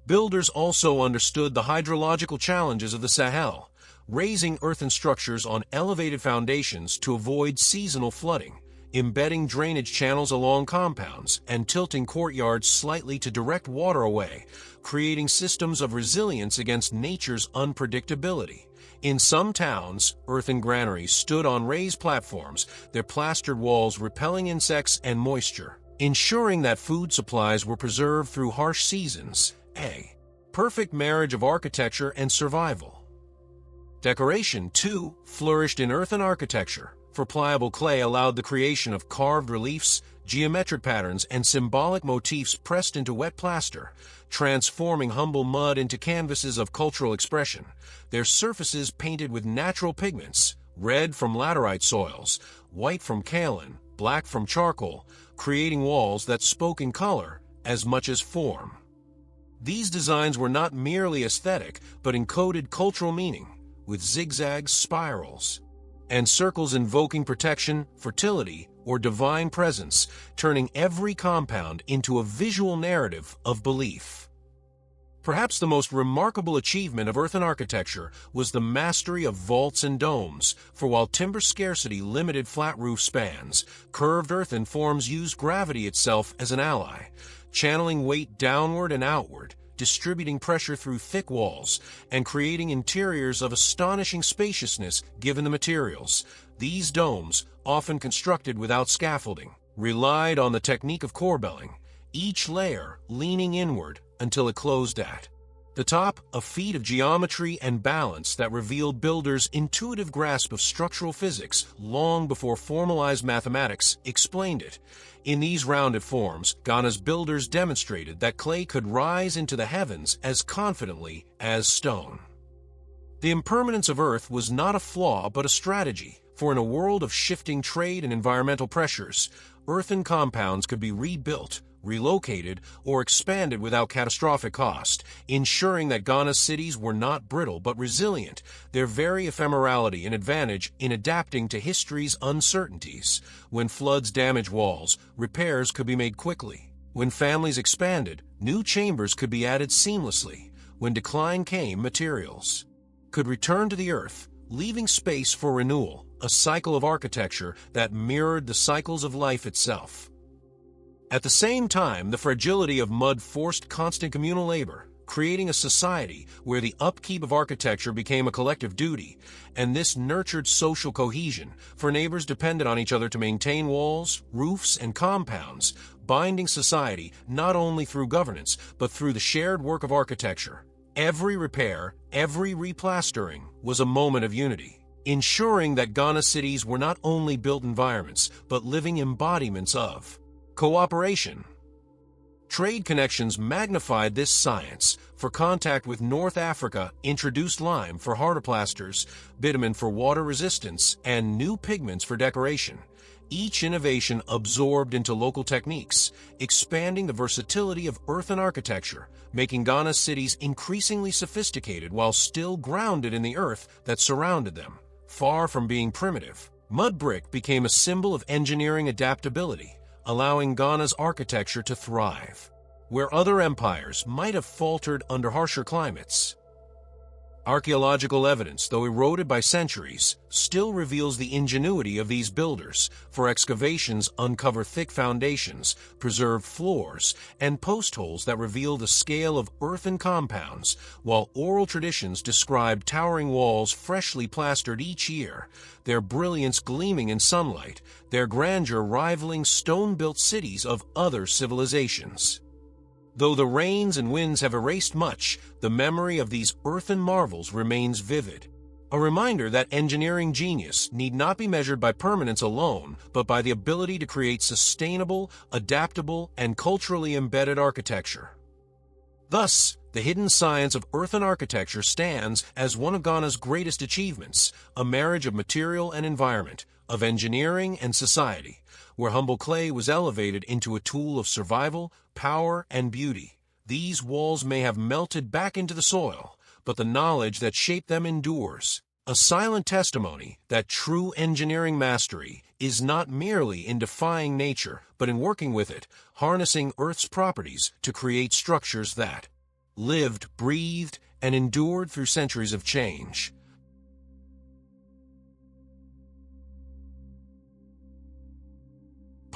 Builders also understood the hydrological challenges of the Sahel, raising earthen structures on elevated foundations to avoid seasonal flooding, embedding drainage channels along compounds, and tilting courtyards slightly to direct water away, creating systems of resilience against nature's unpredictability. In some towns, earthen granaries stood on raised platforms, their plastered walls repelling insects and moisture, ensuring that food supplies were preserved through harsh seasons. A perfect marriage of architecture and survival. Decoration, too, flourished in earthen architecture, for pliable clay allowed the creation of carved reliefs, geometric patterns, and symbolic motifs pressed into wet plaster, transforming humble mud into canvases of cultural expression, their surfaces painted with natural pigments, red from laterite soils, white from kaolin, black from charcoal, creating walls that spoke in color as much as form. These designs were not merely aesthetic, but encoded cultural meaning, with zigzags, spirals, and circles invoking protection, fertility, or divine presence, turning every compound into a visual narrative of belief. Perhaps the most remarkable achievement of earthen architecture was the mastery of vaults and domes, for while timber scarcity limited flat roof spans, curved earthen forms used gravity itself as an ally, channeling weight downward and outward, distributing pressure through thick walls, and creating interiors of astonishing spaciousness given the materials. These domes, often constructed without scaffolding, relied on the technique of corbelling, each layer leaning inward until it closed at the top, a feat of geometry and balance that revealed builders' intuitive grasp of structural physics long before formalized mathematics explained it. In these rounded forms, Ghana's builders demonstrated that clay could rise into the heavens as confidently as stone. The impermanence of earth was not a flaw but a strategy, for in a world of shifting trade and environmental pressures, earthen compounds could be rebuilt, relocated, or expanded without catastrophic cost, ensuring that Ghana's cities were not brittle but resilient, their very ephemerality an advantage in adapting to history's uncertainties. When floods damaged walls, repairs could be made quickly. When families expanded, new chambers could be added seamlessly. When decline came, materials could return to the earth, leaving space for renewal, a cycle of architecture that mirrored the cycles of life itself. At the same time, the fragility of mud forced constant communal labor, creating a society where the upkeep of architecture became a collective duty, and this nurtured social cohesion, for neighbors depended on each other to maintain walls, roofs, and compounds, binding society not only through governance, but through the shared work of architecture. Every repair, every replastering was a moment of unity, ensuring that Ghana's cities were not only built environments, but living embodiments of cooperation. Trade connections magnified this science, for contact with North Africa introduced lime for harder plasters, bitumen for water resistance, and new pigments for decoration. Each innovation absorbed into local techniques, expanding the versatility of earthen architecture, making Ghana's cities increasingly sophisticated while still grounded in the earth that surrounded them. Far from being primitive, mud brick became a symbol of engineering adaptability, allowing Ghana's architecture to thrive, where other empires might have faltered under harsher climates. Archaeological evidence, though eroded by centuries, still reveals the ingenuity of these builders, for excavations uncover thick foundations, preserved floors, and post holes that reveal the scale of earthen compounds, while oral traditions describe towering walls freshly plastered each year, their brilliance gleaming in sunlight, their grandeur rivaling stone-built cities of other civilizations. Though the rains and winds have erased much, the memory of these earthen marvels remains vivid. A reminder that engineering genius need not be measured by permanence alone, but by the ability to create sustainable, adaptable, and culturally embedded architecture. Thus, the hidden science of earthen architecture stands as one of Ghana's greatest achievements, a marriage of material and environment, of engineering and society, where humble clay was elevated into a tool of survival, power, and beauty. These walls may have melted back into the soil, but the knowledge that shaped them endures, a silent testimony that true engineering mastery is not merely in defying nature, but in working with it, harnessing Earth's properties to create structures that lived, breathed, and endured through centuries of change.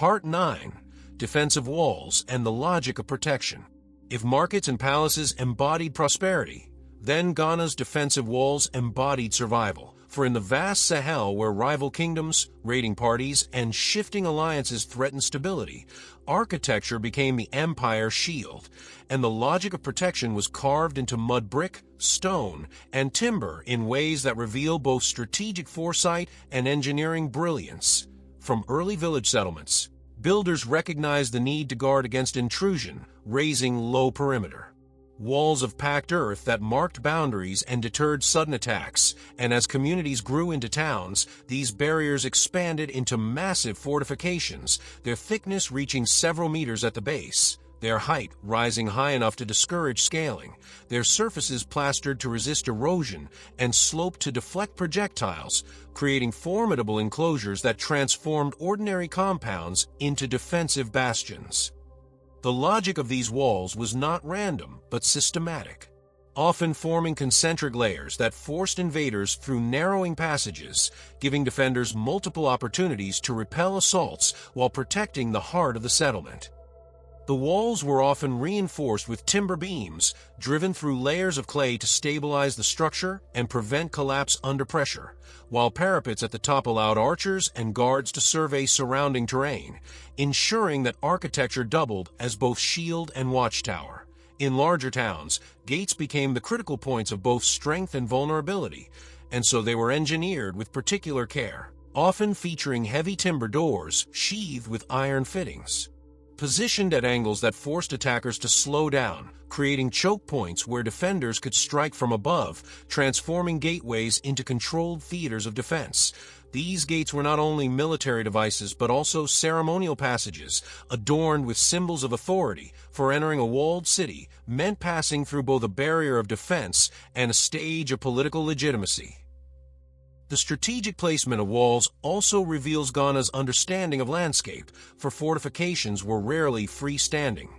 Part 9. Defensive walls and the logic of protection. If markets and palaces embodied prosperity, then Ghana's defensive walls embodied survival. For in the vast Sahel, where rival kingdoms, raiding parties, and shifting alliances threatened stability, architecture became the empire's shield, and the logic of protection was carved into mud brick, stone, and timber in ways that reveal both strategic foresight and engineering brilliance. From early village settlements, builders recognized the need to guard against intrusion, raising low perimeter walls of packed earth that marked boundaries and deterred sudden attacks, and as communities grew into towns, these barriers expanded into massive fortifications, their thickness reaching several meters at the base, their height rising high enough to discourage scaling, their surfaces plastered to resist erosion and sloped to deflect projectiles, creating formidable enclosures that transformed ordinary compounds into defensive bastions. The logic of these walls was not random, but systematic, often forming concentric layers that forced invaders through narrowing passages, giving defenders multiple opportunities to repel assaults while protecting the heart of the settlement. The walls were often reinforced with timber beams, driven through layers of clay to stabilize the structure and prevent collapse under pressure, while parapets at the top allowed archers and guards to survey surrounding terrain, ensuring that architecture doubled as both shield and watchtower. In larger towns, gates became the critical points of both strength and vulnerability, and so they were engineered with particular care, often featuring heavy timber doors sheathed with iron fittings, positioned at angles that forced attackers to slow down, creating choke points where defenders could strike from above, transforming gateways into controlled theaters of defense. These gates were not only military devices but also ceremonial passages, adorned with symbols of authority, for entering a walled city meant passing through both a barrier of defense and a stage of political legitimacy. The strategic placement of walls also reveals Ghana's understanding of landscape, for fortifications were rarely freestanding.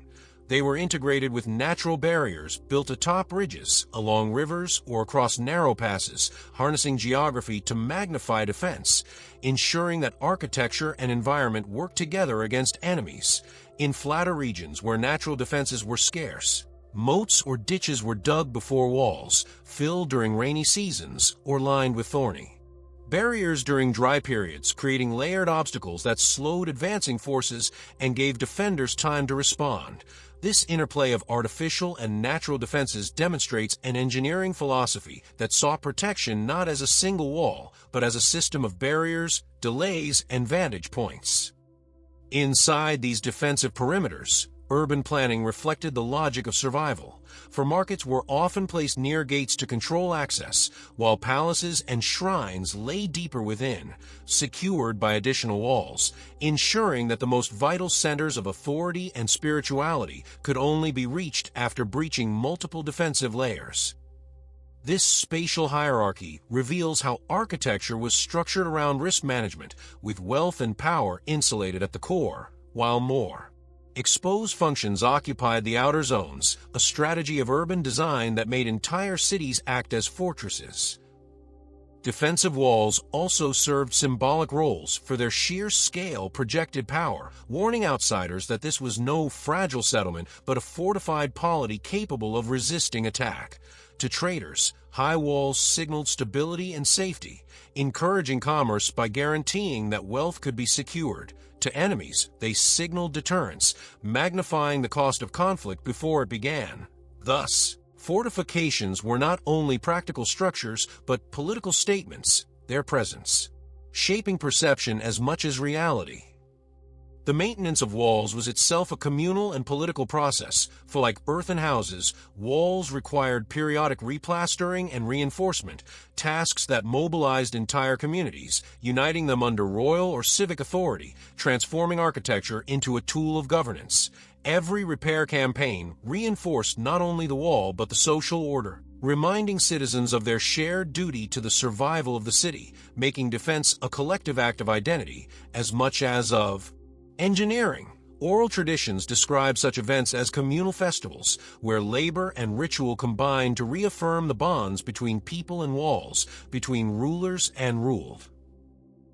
They were integrated with natural barriers built atop ridges, along rivers, or across narrow passes, harnessing geography to magnify defense, ensuring that architecture and environment worked together against enemies. In flatter regions where natural defenses were scarce, moats or ditches were dug before walls, filled during rainy seasons, or lined with thorny barriers during dry periods, creating layered obstacles that slowed advancing forces and gave defenders time to respond. This interplay of artificial and natural defenses demonstrates an engineering philosophy that saw protection not as a single wall, but as a system of barriers, delays, and vantage points. Inside these defensive perimeters, urban planning reflected the logic of survival, for markets were often placed near gates to control access, while palaces and shrines lay deeper within, secured by additional walls, ensuring that the most vital centers of authority and spirituality could only be reached after breaching multiple defensive layers. This spatial hierarchy reveals how architecture was structured around risk management, with wealth and power insulated at the core, while more Exposed functions occupied the outer zones, a strategy of urban design that made entire cities act as fortresses. Defensive walls also served symbolic roles for their sheer scale projected power, warning outsiders that this was no fragile settlement but a fortified polity capable of resisting attack. To traders, high walls signaled stability and safety, encouraging commerce by guaranteeing that wealth could be secured. To enemies, they signaled deterrence, magnifying the cost of conflict before it began. Thus, fortifications were not only practical structures, but political statements, their presence, shaping perception as much as reality. The maintenance of walls was itself a communal and political process, for like earthen houses, walls required periodic replastering and reinforcement, tasks that mobilized entire communities, uniting them under royal or civic authority, transforming architecture into a tool of governance. Every repair campaign reinforced not only the wall but the social order, reminding citizens of their shared duty to the survival of the city, making defense a collective act of identity as much as of engineering. Oral traditions describe such events as communal festivals, where labor and ritual combine to reaffirm the bonds between people and walls, between rulers and ruled.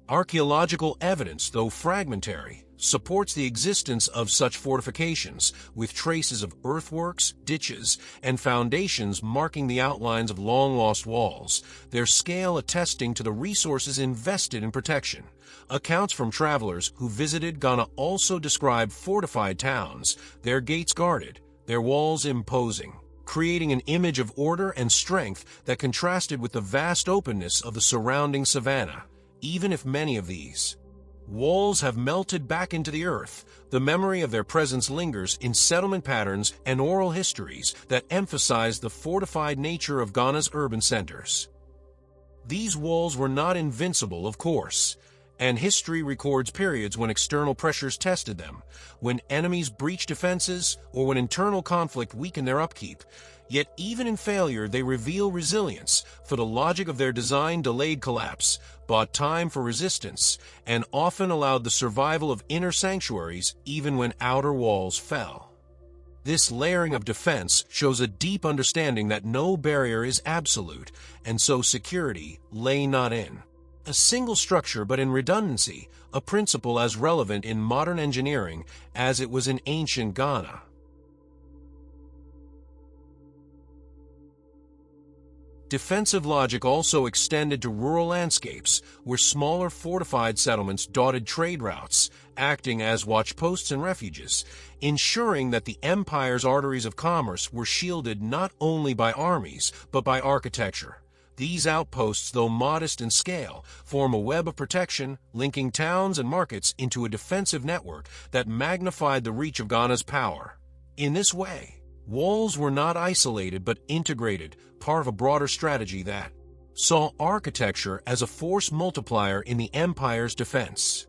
Archaeological evidence, though fragmentary, supports the existence of such fortifications, with traces of earthworks, ditches, and foundations marking the outlines of long-lost walls, their scale attesting to the resources invested in protection. Accounts from travelers who visited Ghana also describe fortified towns, their gates guarded, their walls imposing, creating an image of order and strength that contrasted with the vast openness of the surrounding savanna. Even if many of these walls have melted back into the earth, the memory of their presence lingers in settlement patterns and oral histories that emphasize the fortified nature of Ghana's urban centers. These walls were not invincible, of course, and history records periods when external pressures tested them, when enemies breached defenses, or when internal conflict weakened their upkeep. Yet even in failure, they reveal resilience, for the logic of their design delayed collapse, bought time for resistance, and often allowed the survival of inner sanctuaries even when outer walls fell. This layering of defense shows a deep understanding that no barrier is absolute, and so security lay not in a single structure but in redundancy, a principle as relevant in modern engineering as it was in ancient Ghana. Defensive logic also extended to rural landscapes, where smaller fortified settlements dotted trade routes, acting as watchposts and refuges, ensuring that the empire's arteries of commerce were shielded not only by armies, but by architecture. These outposts, though modest in scale, form a web of protection, linking towns and markets into a defensive network that magnified the reach of Ghana's power. In this way, walls were not isolated but integrated, part of a broader strategy that saw architecture as a force multiplier in the empire's defense.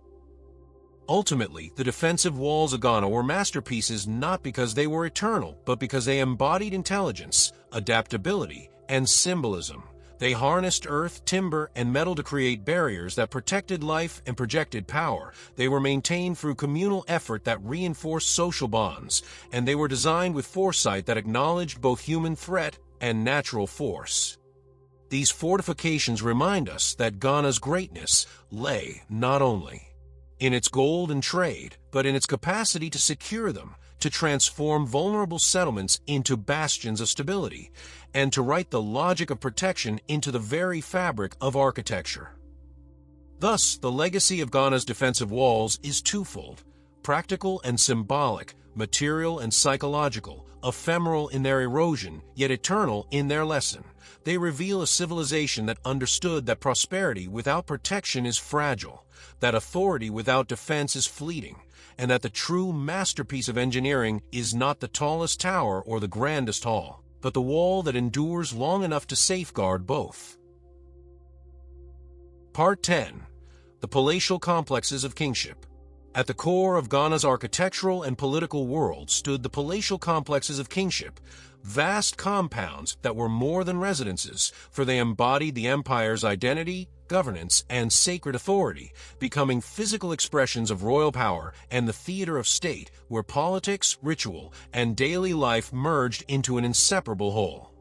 Ultimately, the defensive walls of Ghana were masterpieces not because they were eternal, but because they embodied intelligence, adaptability, and symbolism. They harnessed earth, timber, and metal to create barriers that protected life and projected power. They were maintained through communal effort that reinforced social bonds, and they were designed with foresight that acknowledged both human threat and natural force. These fortifications remind us that Ghana's greatness lay not only in its gold and trade, but in its capacity to secure them, to transform vulnerable settlements into bastions of stability, and to write the logic of protection into the very fabric of architecture. Thus, the legacy of Ghana's defensive walls is twofold: practical and symbolic, material and psychological, ephemeral in their erosion, yet eternal in their lesson. They reveal a civilization that understood that prosperity without protection is fragile, that authority without defense is fleeting, and that the true masterpiece of engineering is not the tallest tower or the grandest hall, but the wall that endures long enough to safeguard both. Part 10. The Palatial Complexes of Kingship. At the core of Ghana's architectural and political world stood the palatial complexes of kingship, vast compounds that were more than residences, for they embodied the empire's identity, governance, and sacred authority, becoming physical expressions of royal power and the theater of state where politics, ritual, and daily life merged into an inseparable whole.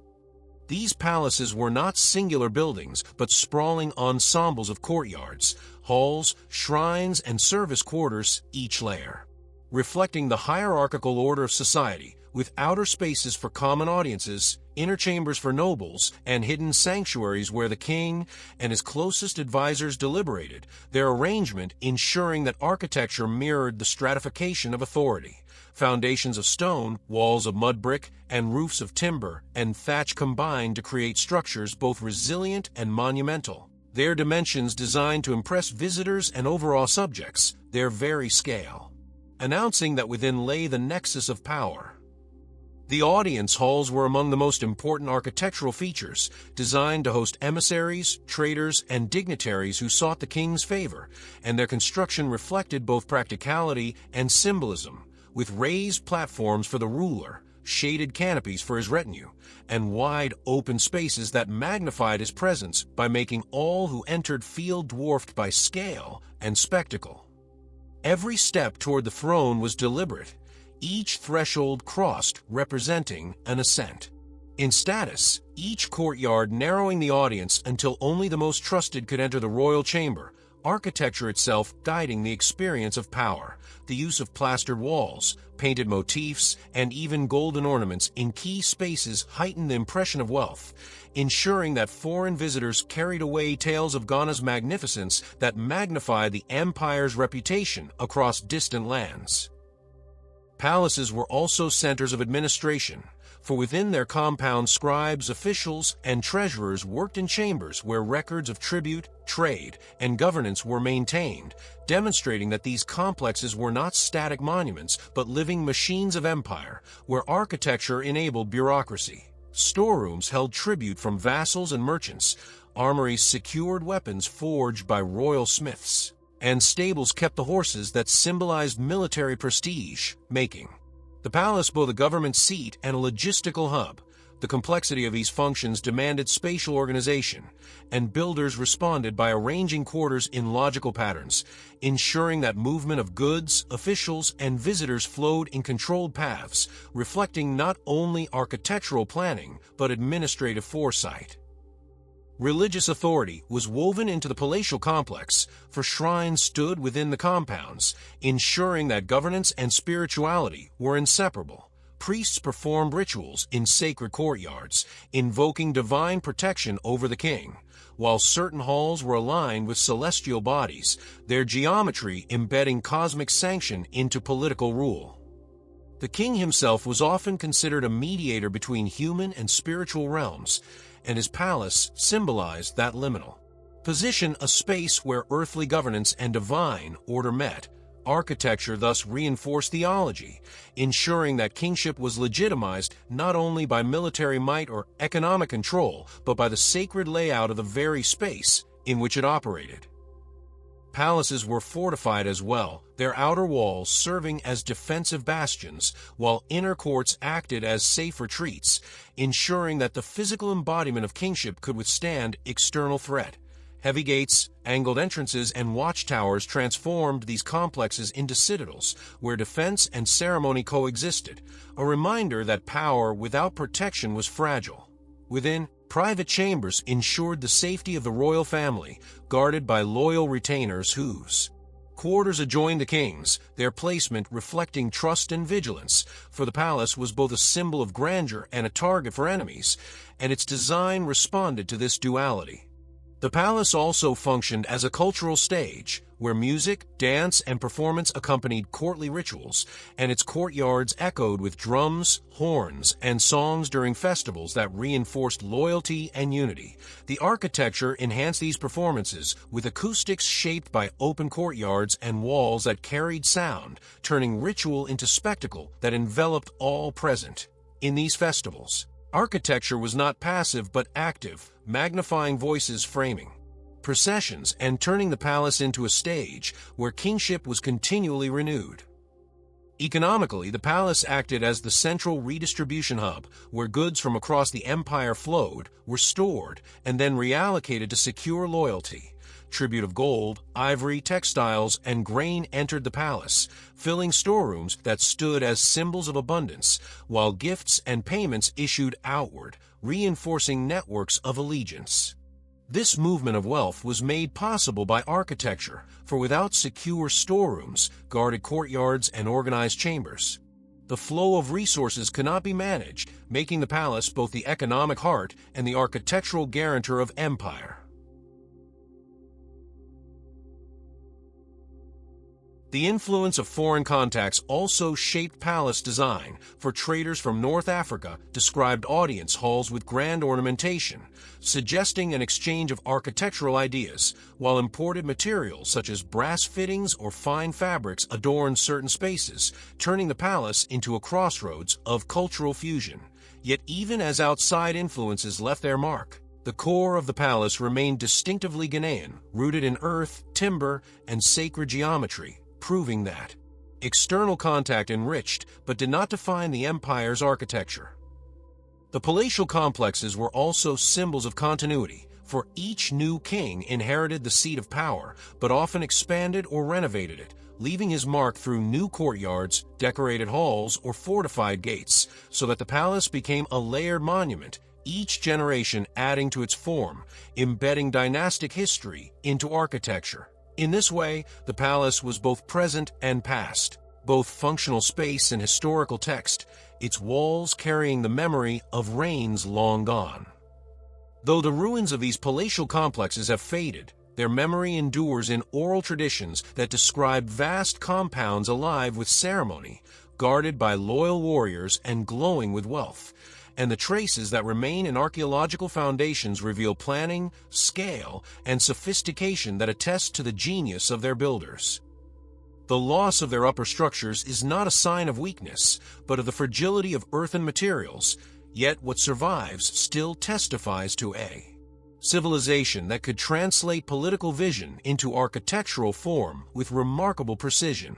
These palaces were not singular buildings, but sprawling ensembles of courtyards, halls, shrines, and service quarters, each layer reflecting the hierarchical order of society, with outer spaces for common audiences, inner chambers for nobles, and hidden sanctuaries where the king and his closest advisors deliberated, their arrangement ensuring that architecture mirrored the stratification of authority. Foundations of stone, walls of mud brick, and roofs of timber and thatch combined to create structures both resilient and monumental, their dimensions designed to impress visitors and overawe subjects, their very scale announcing that within lay the nexus of power. The audience halls were among the most important architectural features, designed to host emissaries, traders, and dignitaries who sought the king's favor, and their construction reflected both practicality and symbolism, with raised platforms for the ruler, shaded canopies for his retinue, and wide open spaces that magnified his presence by making all who entered feel dwarfed by scale and spectacle. Every step toward the throne was deliberate, each threshold crossed representing an ascent. In status, each courtyard narrowing the audience until only the most trusted could enter the royal chamber, architecture itself guiding the experience of power. The use of plastered walls, painted motifs, and even golden ornaments in key spaces heightened the impression of wealth, ensuring that foreign visitors carried away tales of Ghana's magnificence that magnified the empire's reputation across distant lands. Palaces were also centers of administration, for within their compounds scribes, officials, and treasurers worked in chambers where records of tribute, trade, and governance were maintained, demonstrating that these complexes were not static monuments but living machines of empire, where architecture enabled bureaucracy. Storerooms held tribute from vassals and merchants, armories secured weapons forged by royal smiths, and stables kept the horses that symbolized military prestige, making the palace both a government seat and a logistical hub. The complexity of these functions demanded spatial organization, and builders responded by arranging quarters in logical patterns, ensuring that movement of goods, officials, and visitors flowed in controlled paths, reflecting not only architectural planning but administrative foresight. Religious authority was woven into the palatial complex, for shrines stood within the compounds, ensuring that governance and spirituality were inseparable. Priests performed rituals in sacred courtyards, invoking divine protection over the king, while certain halls were aligned with celestial bodies, their geometry embedding cosmic sanction into political rule. The king himself was often considered a mediator between human and spiritual realms, and his palace symbolized that liminal position, a space where earthly governance and divine order met. Architecture thus reinforced theology, ensuring that kingship was legitimized not only by military might or economic control, but by the sacred layout of the very space in which it operated. Palaces were fortified as well, their outer walls serving as defensive bastions, while inner courts acted as safe retreats, ensuring that the physical embodiment of kingship could withstand external threat. Heavy gates, angled entrances, and watchtowers transformed these complexes into citadels, where defense and ceremony coexisted, a reminder that power without protection was fragile. Within, private chambers ensured the safety of the royal family, guarded by loyal retainers whose quarters adjoined the king's, their placement reflecting trust and vigilance, for the palace was both a symbol of grandeur and a target for enemies, and its design responded to this duality. The palace also functioned as a cultural stage, where music, dance, and performance accompanied courtly rituals, and its courtyards echoed with drums, horns, and songs during festivals that reinforced loyalty and unity. The architecture enhanced these performances with acoustics shaped by open courtyards and walls that carried sound, turning ritual into spectacle that enveloped all present. In these festivals, architecture was not passive but active, magnifying voices, framing processions, and turning the palace into a stage where kingship was continually renewed. Economically, the palace acted as the central redistribution hub, where goods from across the empire flowed, were stored, and then reallocated to secure loyalty. Tribute of gold, ivory, textiles, and grain entered the palace, filling storerooms that stood as symbols of abundance, while gifts and payments issued outward, reinforcing networks of allegiance. This movement of wealth was made possible by architecture, for without secure storerooms, guarded courtyards, and organized chambers, the flow of resources could not be managed, making the palace both the economic heart and the architectural guarantor of empire. The influence of foreign contacts also shaped palace design, for traders from North Africa described audience halls with grand ornamentation, suggesting an exchange of architectural ideas, while imported materials such as brass fittings or fine fabrics adorned certain spaces, turning the palace into a crossroads of cultural fusion. Yet even as outside influences left their mark, the core of the palace remained distinctively Ghanaian, rooted in earth, timber, and sacred geometry, proving that external contact enriched but did not define the empire's architecture. The palatial complexes were also symbols of continuity, for each new king inherited the seat of power, but often expanded or renovated it, leaving his mark through new courtyards, decorated halls, or fortified gates, so that the palace became a layered monument, each generation adding to its form, embedding dynastic history into architecture. In this way, the palace was both present and past, both functional space and historical text, its walls carrying the memory of reigns long gone. Though the ruins of these palatial complexes have faded, their memory endures in oral traditions that describe vast compounds alive with ceremony, guarded by loyal warriors and glowing with wealth. And the traces that remain in archaeological foundations reveal planning, scale, and sophistication that attest to the genius of their builders. The loss of their upper structures is not a sign of weakness, but of the fragility of earthen materials, yet what survives still testifies to a civilization that could translate political vision into architectural form with remarkable precision.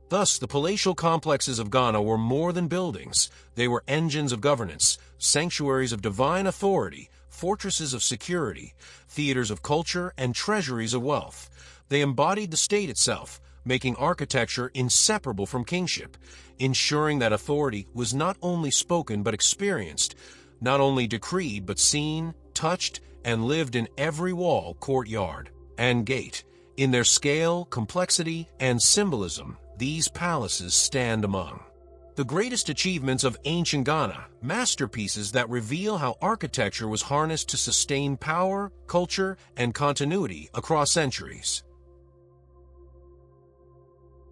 Thus, the palatial complexes of Ghana were more than buildings. They were engines of governance, sanctuaries of divine authority, fortresses of security, theaters of culture, and treasuries of wealth. They embodied the state itself, making architecture inseparable from kingship, ensuring that authority was not only spoken but experienced, not only decreed but seen, touched, and lived in every wall, courtyard, and gate. In their scale, complexity, and symbolism, these palaces stand among the greatest achievements of ancient Ghana, masterpieces that reveal how architecture was harnessed to sustain power, culture, and continuity across centuries.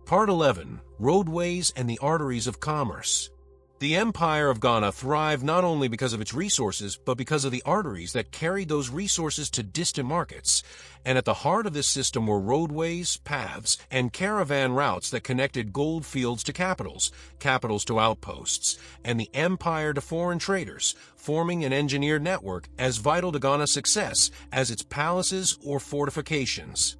Part 11. Roadways and the Arteries of Commerce. The Empire of Ghana thrived not only because of its resources, but because of the arteries that carried those resources to distant markets. And at the heart of this system were roadways, paths, and caravan routes that connected gold fields to capitals, capitals to outposts, and the empire to foreign traders, forming an engineered network as vital to Ghana's success as its palaces or fortifications.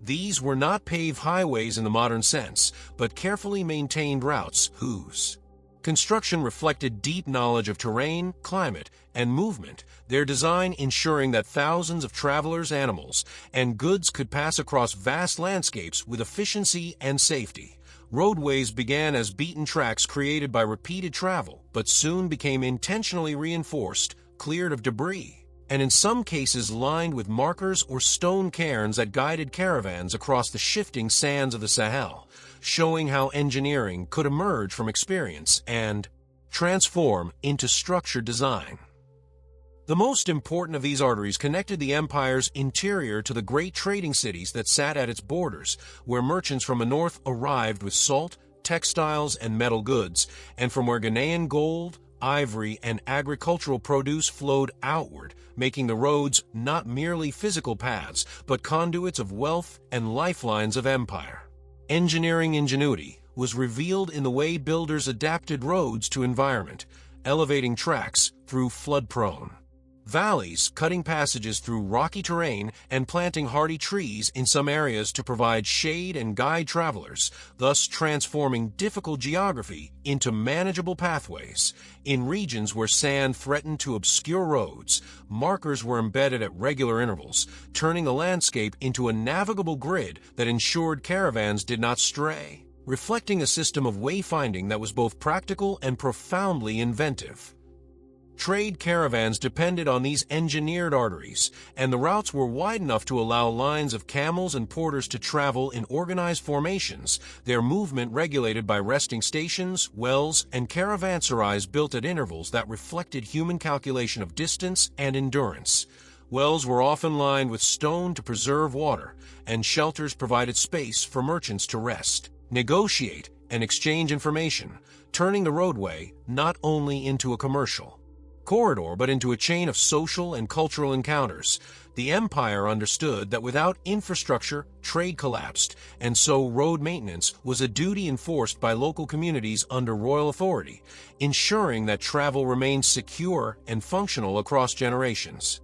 These were not paved highways in the modern sense, but carefully maintained routes whose construction reflected deep knowledge of terrain, climate, and movement, their design ensuring that thousands of travelers, animals, and goods could pass across vast landscapes with efficiency and safety. Roadways began as beaten tracks created by repeated travel, but soon became intentionally reinforced, cleared of debris, and in some cases lined with markers or stone cairns that guided caravans across the shifting sands of the Sahel, showing how engineering could emerge from experience and transform into structured design. The most important of these arteries connected the empire's interior to the great trading cities that sat at its borders, where merchants from the north arrived with salt, textiles, and metal goods, and from where Ghanaian gold, ivory, and agricultural produce flowed outward, making the roads not merely physical paths, but conduits of wealth and lifelines of empire. Engineering ingenuity was revealed in the way builders adapted roads to environment, elevating tracks through flood-prone Valleys, cutting passages through rocky terrain and planting hardy trees in some areas to provide shade and guide travelers, thus transforming difficult geography into manageable pathways. In regions where sand threatened to obscure roads, markers were embedded at regular intervals, turning the landscape into a navigable grid that ensured caravans did not stray, reflecting a system of wayfinding that was both practical and profoundly inventive. Trade caravans depended on these engineered arteries, and the routes were wide enough to allow lines of camels and porters to travel in organized formations, their movement regulated by resting stations, wells, and caravanserais built at intervals that reflected human calculation of distance and endurance. Wells were often lined with stone to preserve water, and shelters provided space for merchants to rest, negotiate, and exchange information, turning the roadway not only into a commercial corridor but into a chain of social and cultural encounters. The empire understood that without infrastructure, trade collapsed, and so road maintenance was a duty enforced by local communities under royal authority, ensuring that travel remained secure and functional across generations.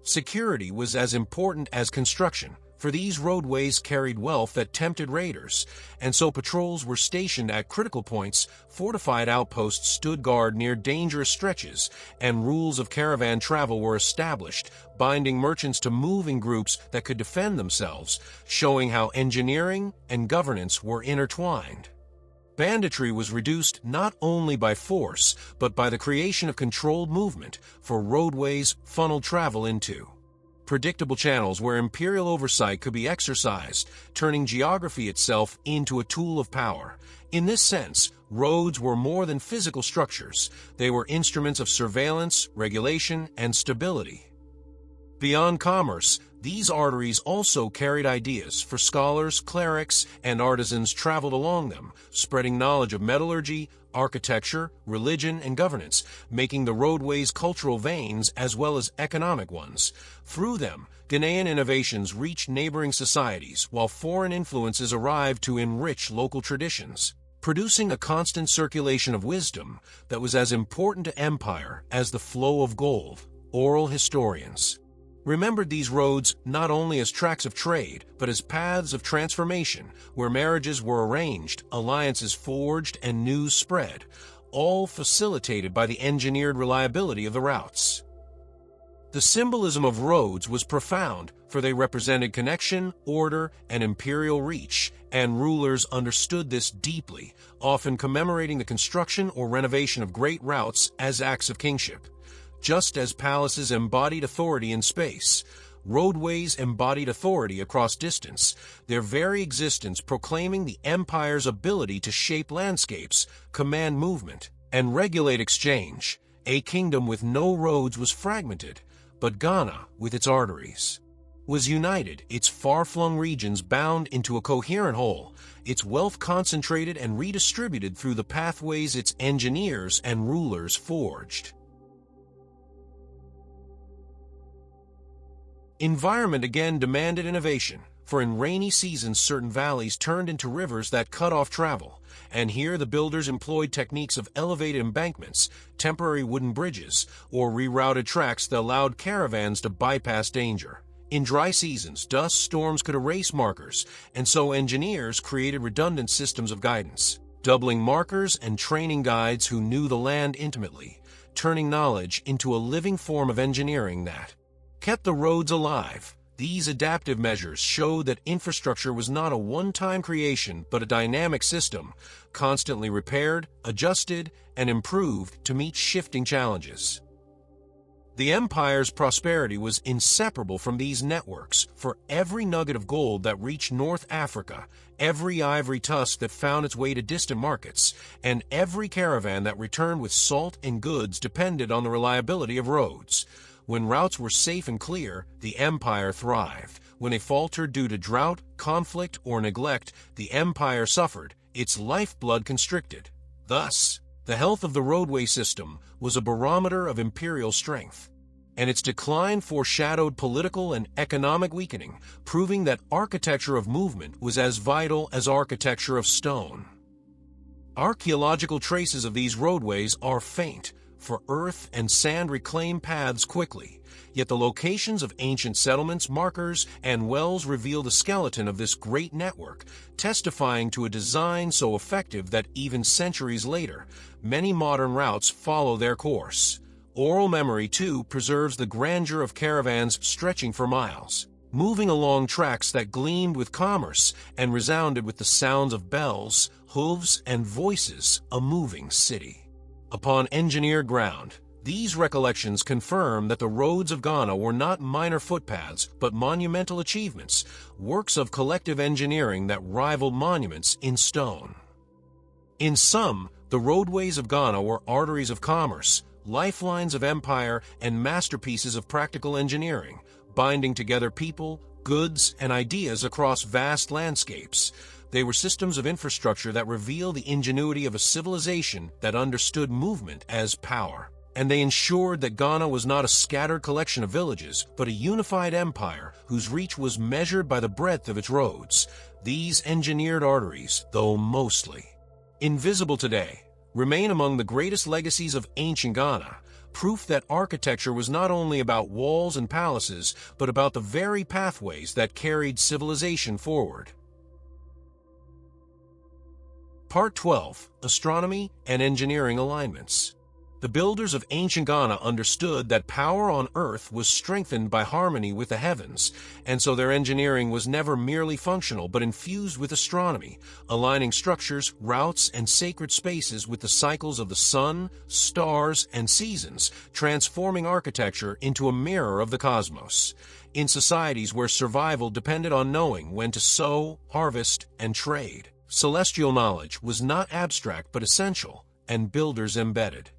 Security was as important as construction, for these roadways carried wealth that tempted raiders, and so patrols were stationed at critical points, fortified outposts stood guard near dangerous stretches, and rules of caravan travel were established, binding merchants to move in groups that could defend themselves, showing how engineering and governance were intertwined. Banditry was reduced not only by force, but by the creation of controlled movement, for roadways funneled travel into predictable channels where imperial oversight could be exercised, turning geography itself into a tool of power. In this sense, roads were more than physical structures. They were instruments of surveillance, regulation, and stability. Beyond commerce, these arteries also carried ideas, for scholars, clerics, and artisans traveled along them, spreading knowledge of metallurgy, architecture, religion, and governance, making the roadways cultural veins as well as economic ones. Through them, Ghanaian innovations reached neighboring societies, while foreign influences arrived to enrich local traditions, producing a constant circulation of wisdom that was as important to empire as the flow of gold. Oral historians remembered these roads not only as tracks of trade, but as paths of transformation, where marriages were arranged, alliances forged, and news spread, all facilitated by the engineered reliability of the routes. The symbolism of roads was profound, for they represented connection, order, and imperial reach, and rulers understood this deeply, often commemorating the construction or renovation of great routes as acts of kingship. Just as palaces embodied authority in space, roadways embodied authority across distance, their very existence proclaiming the empire's ability to shape landscapes, command movement, and regulate exchange. A kingdom with no roads was fragmented, but Ghana, with its arteries, was united, its far-flung regions bound into a coherent whole, its wealth concentrated and redistributed through the pathways its engineers and rulers forged. Environment again demanded innovation, for in rainy seasons certain valleys turned into rivers that cut off travel, and here the builders employed techniques of elevated embankments, temporary wooden bridges, or rerouted tracks that allowed caravans to bypass danger. In dry seasons, dust storms could erase markers, and so engineers created redundant systems of guidance, doubling markers and training guides who knew the land intimately, turning knowledge into a living form of engineering that kept the roads alive. These adaptive measures showed that infrastructure was not a one-time creation but a dynamic system, constantly repaired, adjusted, and improved to meet shifting challenges. The empire's prosperity was inseparable from these networks, for every nugget of gold that reached North Africa, every ivory tusk that found its way to distant markets, and every caravan that returned with salt and goods depended on the reliability of roads. When routes were safe and clear, the empire thrived. When they faltered due to drought, conflict, or neglect, the empire suffered, its lifeblood constricted. Thus, the health of the roadway system was a barometer of imperial strength, and its decline foreshadowed political and economic weakening, proving that architecture of movement was as vital as architecture of stone. Archaeological traces of these roadways are faint, for earth and sand reclaim paths quickly, yet the locations of ancient settlements, markers, and wells reveal the skeleton of this great network, testifying to a design so effective that even centuries later, many modern routes follow their course. Oral memory, too, preserves the grandeur of caravans stretching for miles, moving along tracks that gleamed with commerce and resounded with the sounds of bells, hooves, and voices, a moving city. Upon engineered ground, these recollections confirm that the roads of Ghana were not minor footpaths, but monumental achievements, works of collective engineering that rivaled monuments in stone. In sum, the roadways of Ghana were arteries of commerce, lifelines of empire, and masterpieces of practical engineering, binding together people, goods, and ideas across vast landscapes. They were systems of infrastructure that reveal the ingenuity of a civilization that understood movement as power. And they ensured that Ghana was not a scattered collection of villages, but a unified empire whose reach was measured by the breadth of its roads. These engineered arteries, though mostly invisible today, remain among the greatest legacies of ancient Ghana, proof that architecture was not only about walls and palaces, but about the very pathways that carried civilization forward. Part 12. Astronomy and Engineering Alignments. The builders of ancient Ghana understood that power on Earth was strengthened by harmony with the heavens, and so their engineering was never merely functional but infused with astronomy, aligning structures, routes, and sacred spaces with the cycles of the sun, stars, and seasons, transforming architecture into a mirror of the cosmos. In societies where survival depended on knowing when to sow, harvest, and trade, celestial knowledge was not abstract but essential, and builders embedded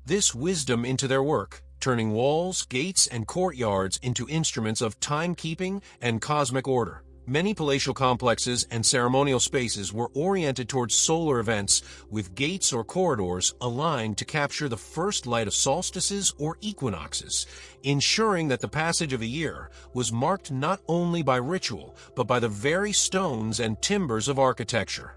this wisdom into their work, turning walls, gates, and courtyards into instruments of timekeeping and cosmic order. Many palatial complexes and ceremonial spaces were oriented towards solar events, with gates or corridors aligned to capture the first light of solstices or equinoxes, ensuring that the passage of a year was marked not only by ritual, but by the very stones and timbers of architecture.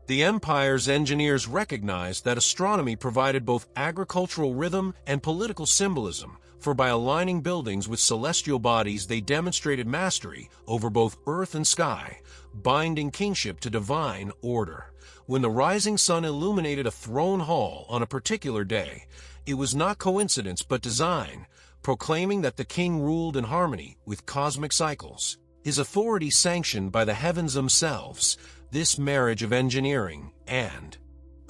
The empire's engineers recognized that astronomy provided both agricultural rhythm and political symbolism, for by aligning buildings with celestial bodies they demonstrated mastery over both earth and sky, binding kingship to divine order. When the rising sun illuminated a throne hall on a particular day, it was not coincidence but design, proclaiming that the king ruled in harmony with cosmic cycles, his authority sanctioned by the heavens themselves. This marriage of engineering and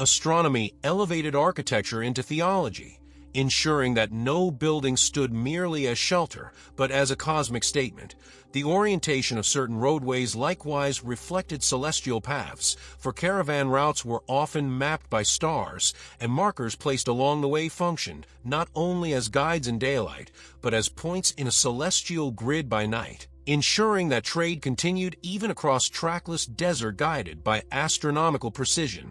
astronomy elevated architecture into theology, ensuring that no building stood merely as shelter, but as a cosmic statement. The orientation of certain roadways likewise reflected celestial paths, for caravan routes were often mapped by stars, and markers placed along the way functioned not only as guides in daylight, but as points in a celestial grid by night, ensuring that trade continued even across trackless desert guided by astronomical precision.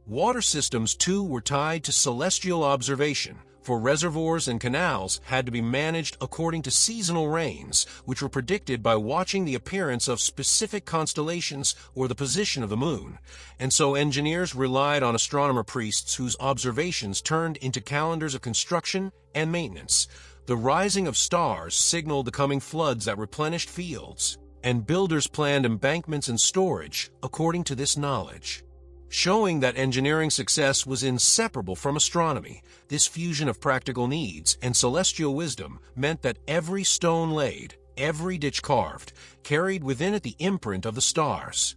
Water systems, too, were tied to celestial observation, for reservoirs and canals had to be managed according to seasonal rains, which were predicted by watching the appearance of specific constellations or the position of the moon. And so engineers relied on astronomer priests whose observations turned into calendars of construction and maintenance. The rising of stars signaled the coming floods that replenished fields, and builders planned embankments and storage according to this knowledge, showing that engineering success was inseparable from astronomy. This fusion of practical needs and celestial wisdom meant that every stone laid, every ditch carved, carried within it the imprint of the stars.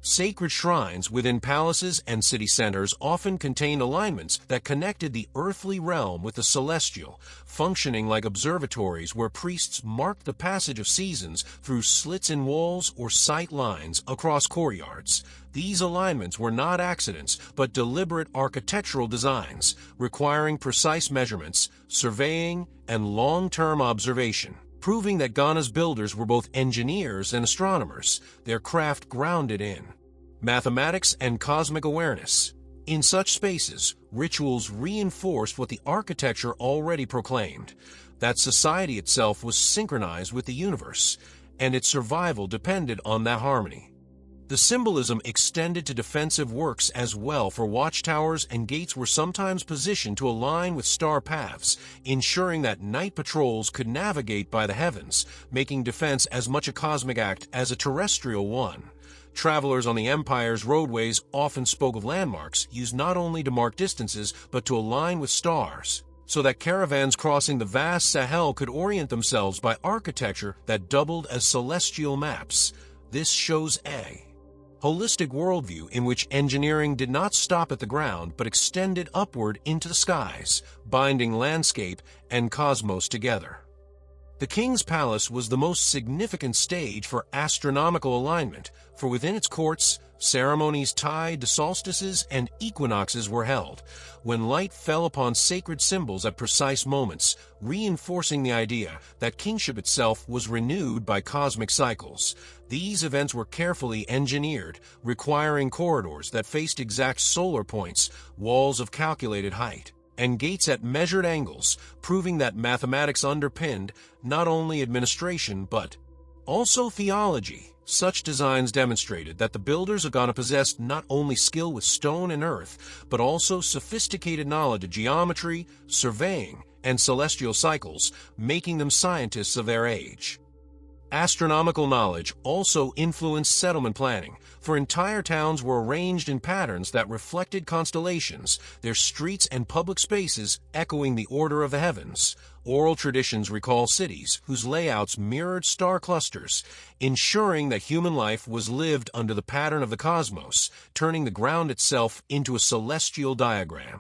Sacred shrines within palaces and city centers often contained alignments that connected the earthly realm with the celestial, functioning like observatories where priests marked the passage of seasons through slits in walls or sight lines across courtyards. These alignments were not accidents, but deliberate architectural designs, requiring precise measurements, surveying, and long-term observation, proving that Ghana's builders were both engineers and astronomers, their craft grounded in mathematics and cosmic awareness. In such spaces, rituals reinforced what the architecture already proclaimed, that society itself was synchronized with the universe, and its survival depended on that harmony. The The symbolism extended to defensive works as well, for watchtowers and gates were sometimes positioned to align with star paths, ensuring that night patrols could navigate by the heavens, making defense as much a cosmic act as a terrestrial one. Travelers on the Empire's roadways often spoke of landmarks used not only to mark distances but to align with stars, so that caravans crossing the vast Sahel could orient themselves by architecture that doubled as celestial maps. This shows a holistic worldview in which engineering did not stop at the ground but extended upward into the skies, binding landscape and cosmos together. The king's palace was the most significant stage for astronomical alignment, for within its courts, ceremonies tied to solstices and equinoxes were held, when light fell upon sacred symbols at precise moments, reinforcing the idea that kingship itself was renewed by cosmic cycles. These events were carefully engineered, requiring corridors that faced exact solar points, walls of calculated height, and gates at measured angles, proving that mathematics underpinned not only administration but also theology. Such designs demonstrated that the builders of Ghana possessed not only skill with stone and earth, but also sophisticated knowledge of geometry, surveying, and celestial cycles, making them scientists of their age. Astronomical knowledge also influenced settlement planning, for entire towns were arranged in patterns that reflected constellations, their streets and public spaces echoing the order of the heavens. Oral traditions recall cities whose layouts mirrored star clusters, ensuring that human life was lived under the pattern of the cosmos, turning the ground itself into a celestial diagram.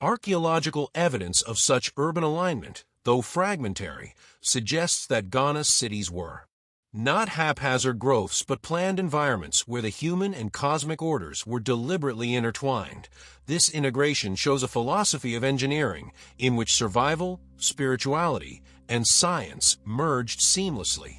Archaeological evidence of such urban alignment, though fragmentary, suggests that Ghana's cities were not haphazard growths but planned environments where the human and cosmic orders were deliberately intertwined. This integration shows a philosophy of engineering in which survival, spirituality, and science merged seamlessly.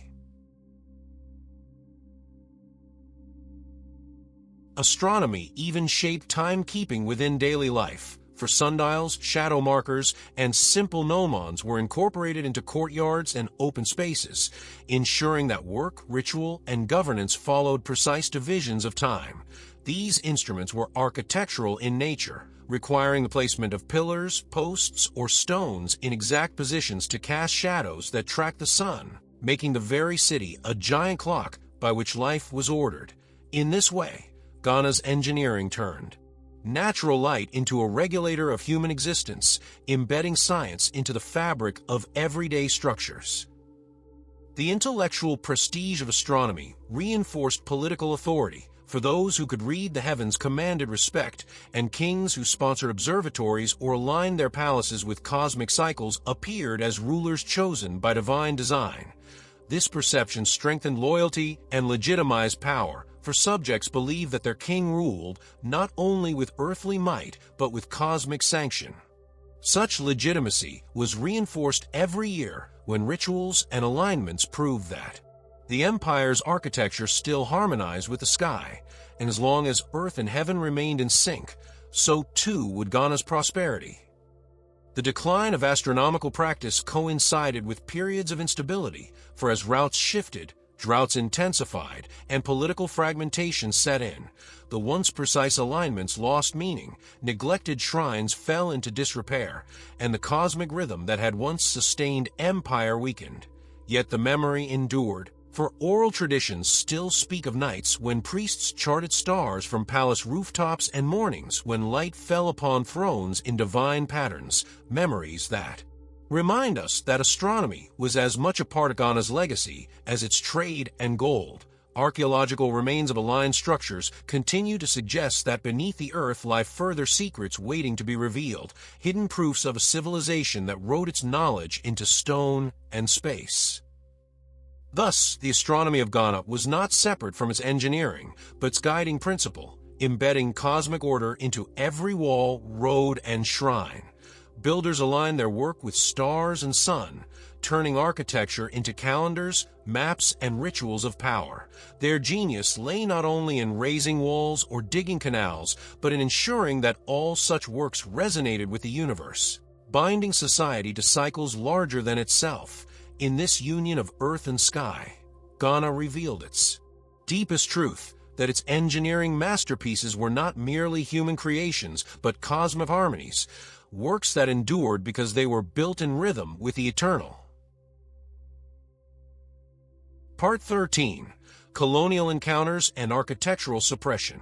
Astronomy even shaped timekeeping within daily life, for sundials, shadow markers, and simple gnomons were incorporated into courtyards and open spaces, ensuring that work, ritual, and governance followed precise divisions of time. These instruments were architectural in nature, requiring the placement of pillars, posts, or stones in exact positions to cast shadows that tracked the sun, making the very city a giant clock by which life was ordered. In this way, Ghana's engineering turned natural light into a regulator of human existence, embedding science into the fabric of everyday structures. The intellectual prestige of astronomy reinforced political authority, for those who could read the heavens commanded respect, and kings who sponsored observatories or aligned their palaces with cosmic cycles appeared as rulers chosen by divine design. This perception strengthened loyalty and legitimized power, for subjects believed that their king ruled not only with earthly might but with cosmic sanction. Such legitimacy was reinforced every year when rituals and alignments proved that the empire's architecture still harmonized with the sky, and as long as earth and heaven remained in sync, so too would Ghana's prosperity. The decline of astronomical practice coincided with periods of instability, for as routes shifted, droughts intensified, and political fragmentation set in. The once precise alignments lost meaning, neglected shrines fell into disrepair, and the cosmic rhythm that had once sustained empire weakened. Yet the memory endured, for oral traditions still speak of nights when priests charted stars from palace rooftops and mornings when light fell upon thrones in divine patterns, memories that remind us that astronomy was as much a part of Ghana's legacy as its trade and gold. Archaeological remains of aligned structures continue to suggest that beneath the earth lie further secrets waiting to be revealed, hidden proofs of a civilization that wrote its knowledge into stone and space. Thus, the astronomy of Ghana was not separate from its engineering, but its guiding principle, embedding cosmic order into every wall, road, and shrine. Builders aligned their work with stars and sun, turning architecture into calendars, maps, and rituals of power. Their genius lay not only in raising walls or digging canals, but in ensuring that all such works resonated with the universe, binding society to cycles larger than itself. In this union of earth and sky, Ghana revealed its deepest truth, that its engineering masterpieces were not merely human creations, but cosmic harmonies, works that endured because they were built in rhythm with the eternal. Part 13. Colonial Encounters and Architectural Suppression.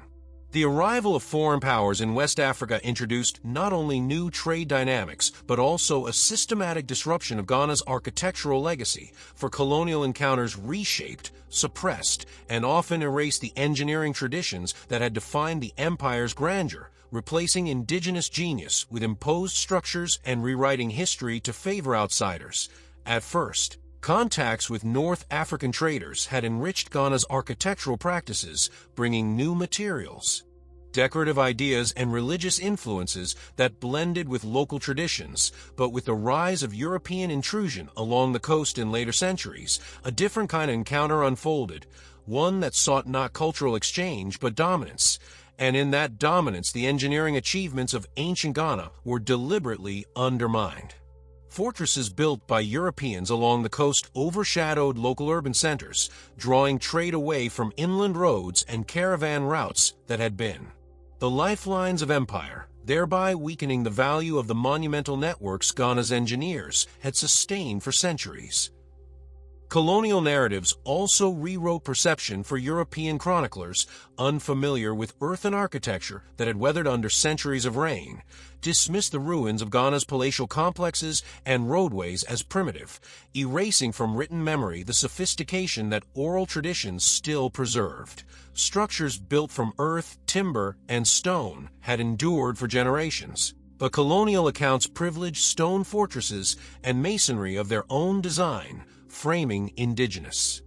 The arrival of foreign powers in West Africa introduced not only new trade dynamics, but also a systematic disruption of Ghana's architectural legacy, for colonial encounters reshaped, suppressed, and often erased the engineering traditions that had defined the empire's grandeur, replacing indigenous genius with imposed structures and rewriting history to favor outsiders. At first, contacts with North African traders had enriched Ghana's architectural practices, bringing new materials, decorative ideas, and religious influences that blended with local traditions. But with the rise of European intrusion along the coast in later centuries, a different kind of encounter unfolded, one that sought not cultural exchange but dominance. And in that dominance, the engineering achievements of ancient Ghana were deliberately undermined. Fortresses built by Europeans along the coast overshadowed local urban centers, drawing trade away from inland roads and caravan routes that had been the lifelines of empire, thereby weakening the value of the monumental networks Ghana's engineers had sustained for centuries. Colonial narratives also rewrote perception for European chroniclers unfamiliar with earthen architecture that had weathered under centuries of rain, dismissed the ruins of Ghana's palatial complexes and roadways as primitive, erasing from written memory the sophistication that oral traditions still preserved. Structures built from earth, timber, and stone had endured for generations, but colonial accounts privileged stone fortresses and masonry of their own design, framing indigenous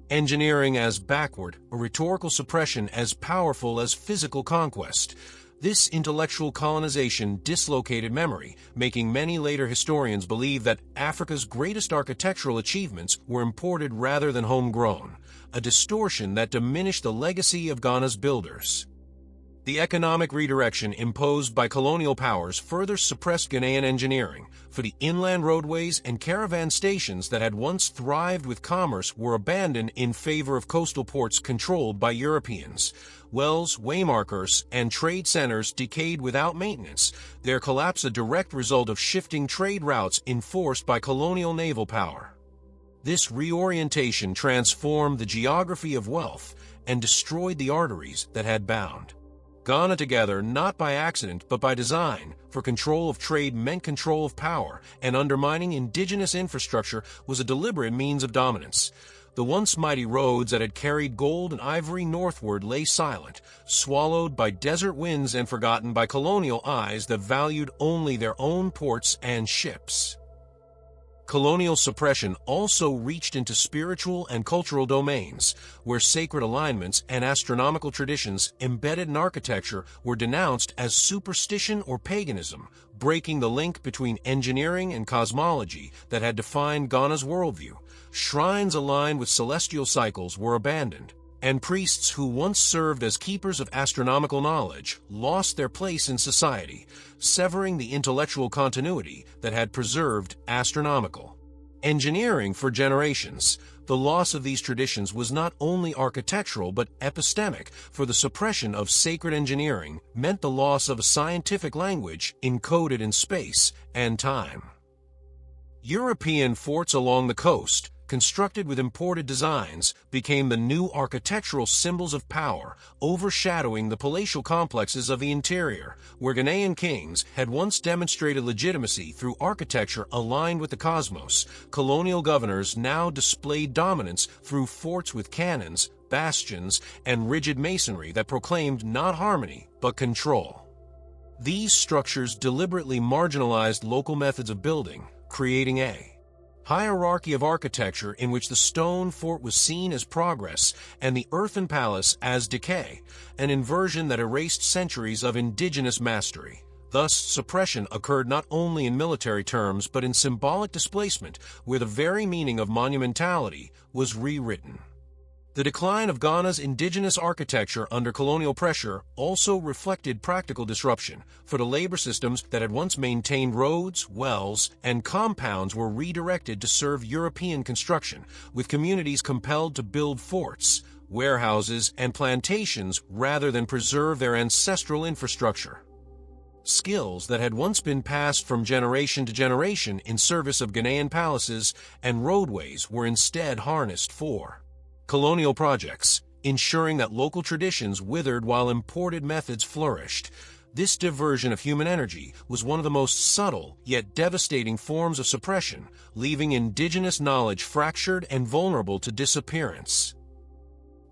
engineering as backward, a rhetorical suppression as powerful as physical conquest. This intellectual colonization dislocated memory, making many later historians believe that Africa's greatest architectural achievements were imported rather than homegrown, a distortion that diminished the legacy of Ghana's builders. The economic redirection imposed by colonial powers further suppressed Ghanaian engineering, for the inland roadways and caravan stations that had once thrived with commerce were abandoned in favor of coastal ports controlled by Europeans. Wells, waymarkers, and trade centers decayed without maintenance, their collapse a direct result of shifting trade routes enforced by colonial naval power. This reorientation transformed the geography of wealth and destroyed the arteries that had bound Ghana together, not by accident but by design, for control of trade meant control of power, and undermining indigenous infrastructure was a deliberate means of dominance. The once mighty roads that had carried gold and ivory northward lay silent, swallowed by desert winds and forgotten by colonial eyes that valued only their own ports and ships. Colonial suppression also reached into spiritual and cultural domains, where sacred alignments and astronomical traditions embedded in architecture were denounced as superstition or paganism, breaking the link between engineering and cosmology that had defined Ghana's worldview. Shrines aligned with celestial cycles were abandoned, and priests who once served as keepers of astronomical knowledge lost their place in society, severing the intellectual continuity that had preserved astronomical engineering for generations. The loss of these traditions was not only architectural but epistemic, for the suppression of sacred engineering meant the loss of a scientific language encoded in space and time. European forts along the coast, constructed with imported designs, became the new architectural symbols of power, overshadowing the palatial complexes of the interior, where Ghanaian kings had once demonstrated legitimacy through architecture aligned with the cosmos. Colonial governors now displayed dominance through forts with cannons, bastions, and rigid masonry that proclaimed not harmony, but control. These structures deliberately marginalized local methods of building, creating a hierarchy of architecture in which the stone fort was seen as progress and the earthen palace as decay, an inversion that erased centuries of indigenous mastery. Thus, suppression occurred not only in military terms but in symbolic displacement, where the very meaning of monumentality was rewritten. The decline of Ghana's indigenous architecture under colonial pressure also reflected practical disruption, for the labor systems that had once maintained roads, wells, and compounds were redirected to serve European construction, with communities compelled to build forts, warehouses, and plantations rather than preserve their ancestral infrastructure. Skills that had once been passed from generation to generation in service of Ghanaian palaces and roadways were instead harnessed for colonial projects, ensuring that local traditions withered while imported methods flourished. This diversion of human energy was one of the most subtle yet devastating forms of suppression, leaving indigenous knowledge fractured and vulnerable to disappearance.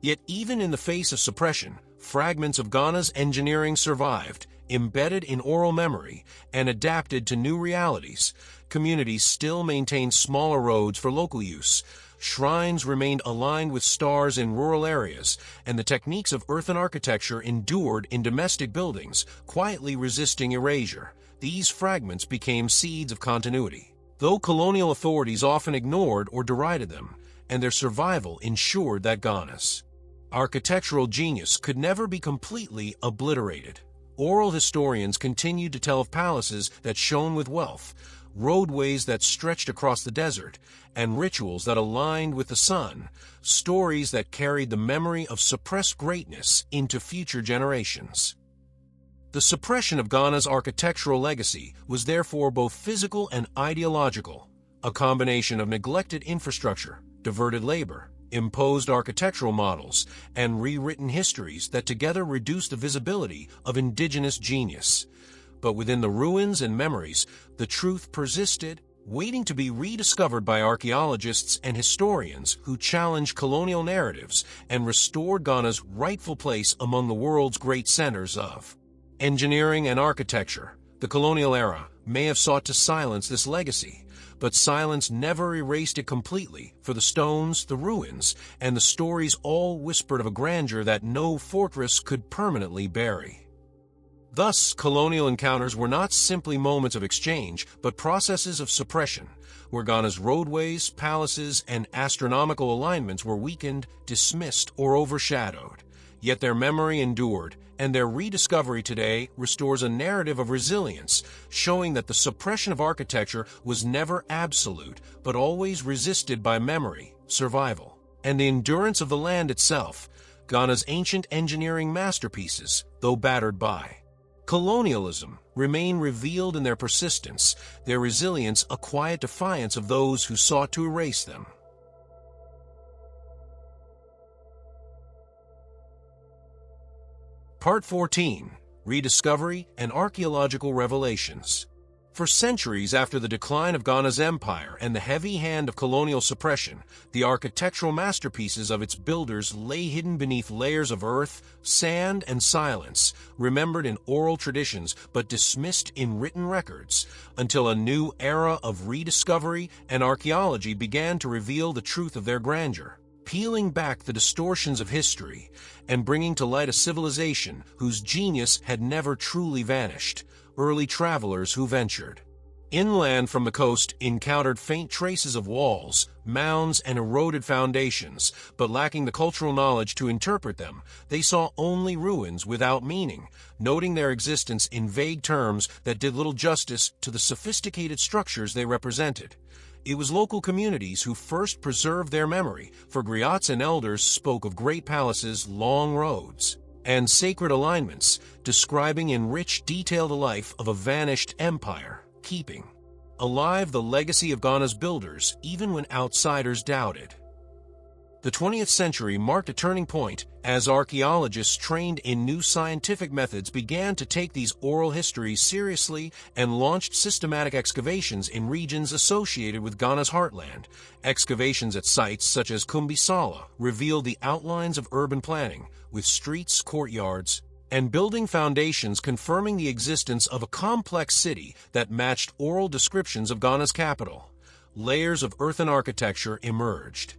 Yet even in the face of suppression, fragments of Ghana's engineering survived, embedded in oral memory and adapted to new realities. Communities still maintained smaller roads for local use. Shrines remained aligned with stars in rural areas, and the techniques of earthen architecture endured in domestic buildings, quietly resisting erasure. These fragments became seeds of continuity, though colonial authorities often ignored or derided them, and their survival ensured that Ghana's architectural genius could never be completely obliterated. Oral historians continued to tell of palaces that shone with wealth, roadways that stretched across the desert, and rituals that aligned with the sun, stories that carried the memory of suppressed greatness into future generations. The suppression of Ghana's architectural legacy was therefore both physical and ideological, a combination of neglected infrastructure, diverted labor, imposed architectural models, and rewritten histories that together reduced the visibility of indigenous genius. But within the ruins and memories, the truth persisted, waiting to be rediscovered by archaeologists and historians who challenged colonial narratives and restored Ghana's rightful place among the world's great centers of engineering and architecture. The colonial era may have sought to silence this legacy, but silence never erased it completely, for the stones, the ruins, and the stories all whispered of a grandeur that no fortress could permanently bury. Thus, colonial encounters were not simply moments of exchange, but processes of suppression, where Ghana's roadways, palaces, and astronomical alignments were weakened, dismissed, or overshadowed. Yet their memory endured, and their rediscovery today restores a narrative of resilience, showing that the suppression of architecture was never absolute, but always resisted by memory, survival, and the endurance of the land itself. Ghana's ancient engineering masterpieces, though battered by colonialism, remain revealed in their persistence, their resilience a quiet defiance of those who sought to erase them. Part 14. Rediscovery and Archaeological Revelations. For centuries after the decline of Ghana's empire and the heavy hand of colonial suppression, the architectural masterpieces of its builders lay hidden beneath layers of earth, sand, and silence, remembered in oral traditions but dismissed in written records, until a new era of rediscovery and archaeology began to reveal the truth of their grandeur, peeling back the distortions of history and bringing to light a civilization whose genius had never truly vanished. Early travelers who ventured inland from the coast encountered faint traces of walls, mounds, and eroded foundations, but lacking the cultural knowledge to interpret them, they saw only ruins without meaning, noting their existence in vague terms that did little justice to the sophisticated structures they represented. It was local communities who first preserved their memory, for griots and elders spoke of great palaces, long roads, and sacred alignments, describing in rich detail the life of a vanished empire, keeping alive the legacy of Ghana's builders even when outsiders doubted. The 20th century marked a turning point as archaeologists trained in new scientific methods began to take these oral histories seriously and launched systematic excavations in regions associated with Ghana's heartland. Excavations at sites such as Kumbi Saleh revealed the outlines of urban planning, with streets, courtyards, and building foundations confirming the existence of a complex city that matched oral descriptions of Ghana's capital. Layers of earthen architecture emerged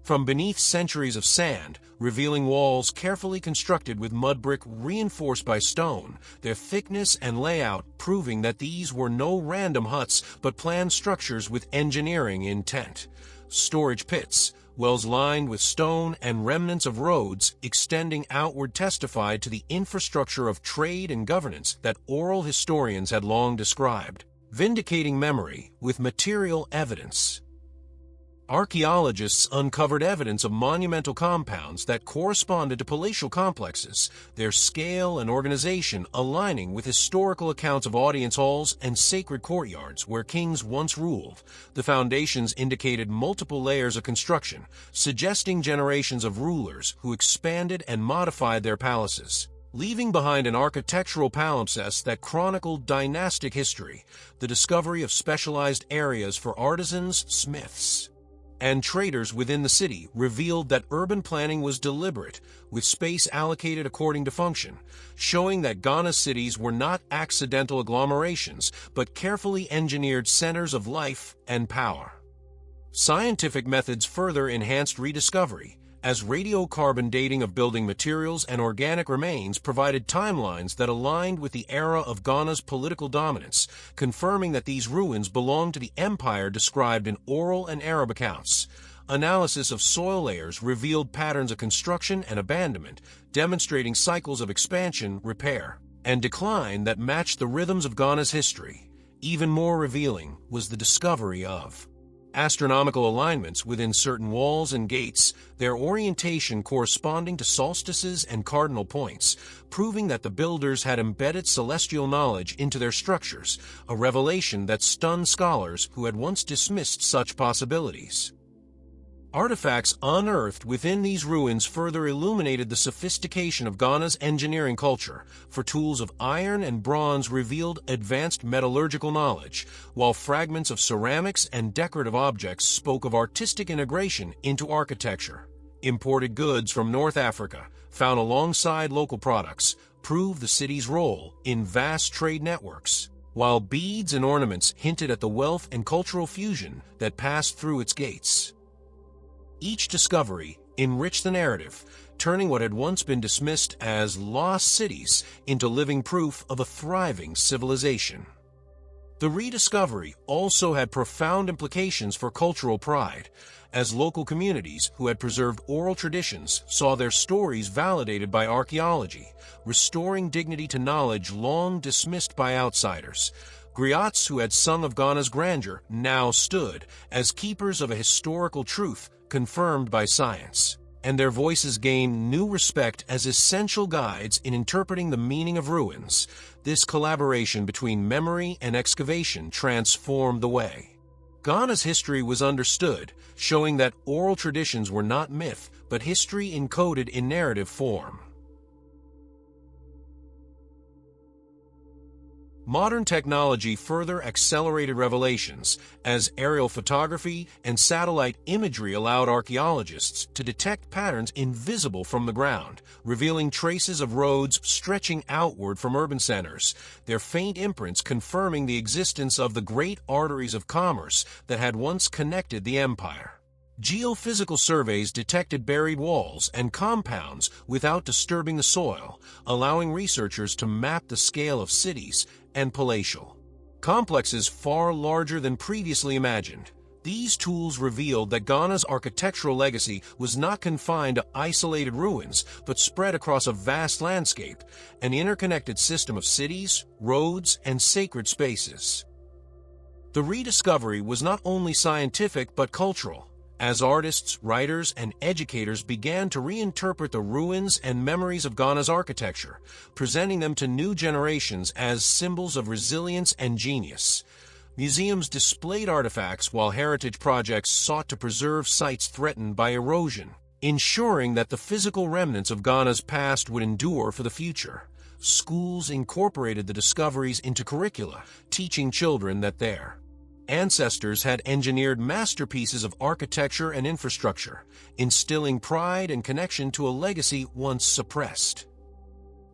from beneath centuries of sand, revealing walls carefully constructed with mud brick reinforced by stone, their thickness and layout proving that these were no random huts but planned structures with engineering intent. Storage pits, wells lined with stone, and remnants of roads extending outward testified to the infrastructure of trade and governance that oral historians had long described, vindicating memory with material evidence. Archaeologists uncovered evidence of monumental compounds that corresponded to palatial complexes, their scale and organization aligning with historical accounts of audience halls and sacred courtyards where kings once ruled. The foundations indicated multiple layers of construction, suggesting generations of rulers who expanded and modified their palaces, leaving behind an architectural palimpsest that chronicled dynastic history. The discovery of specialized areas for artisans, smiths, and traders within the city revealed that urban planning was deliberate, with space allocated according to function, showing that Ghana's cities were not accidental agglomerations, but carefully engineered centers of life and power. Scientific methods further enhanced rediscovery, as radiocarbon dating of building materials and organic remains provided timelines that aligned with the era of Ghana's political dominance, confirming that these ruins belonged to the empire described in oral and Arab accounts. Analysis of soil layers revealed patterns of construction and abandonment, demonstrating cycles of expansion, repair, and decline that matched the rhythms of Ghana's history. Even more revealing was the discovery of astronomical alignments within certain walls and gates, their orientation corresponding to solstices and cardinal points, proving that the builders had embedded celestial knowledge into their structures, a revelation that stunned scholars who had once dismissed such possibilities. Artifacts unearthed within these ruins further illuminated the sophistication of Ghana's engineering culture, for tools of iron and bronze revealed advanced metallurgical knowledge, while fragments of ceramics and decorative objects spoke of artistic integration into architecture. Imported goods from North Africa, found alongside local products, prove the city's role in vast trade networks, while beads and ornaments hinted at the wealth and cultural fusion that passed through its gates. Each discovery enriched the narrative, turning what had once been dismissed as lost cities into living proof of a thriving civilization. The rediscovery also had profound implications for cultural pride, as local communities who had preserved oral traditions saw their stories validated by archaeology, restoring dignity to knowledge long dismissed by outsiders. Griots who had sung of Ghana's grandeur now stood as keepers of a historical truth confirmed by science, and their voices gained new respect as essential guides in interpreting the meaning of ruins. This collaboration between memory and excavation transformed the way Ghana's history was understood, showing that oral traditions were not myth, but history encoded in narrative form. Modern technology further accelerated revelations, as aerial photography and satellite imagery allowed archaeologists to detect patterns invisible from the ground, revealing traces of roads stretching outward from urban centers, their faint imprints confirming the existence of the great arteries of commerce that had once connected the empire. Geophysical surveys detected buried walls and compounds without disturbing the soil, allowing researchers to map the scale of cities and palatial complexes far larger than previously imagined. These tools revealed that Ghana's architectural legacy was not confined to isolated ruins, but spread across a vast landscape, an interconnected system of cities, roads, and sacred spaces. The rediscovery was not only scientific but cultural, as artists, writers, and educators began to reinterpret the ruins and memories of Ghana's architecture, presenting them to new generations as symbols of resilience and genius. Museums displayed artifacts while heritage projects sought to preserve sites threatened by erosion, ensuring that the physical remnants of Ghana's past would endure for the future. Schools incorporated the discoveries into curricula, teaching children that their ancestors had engineered masterpieces of architecture and infrastructure, instilling pride and connection to a legacy once suppressed.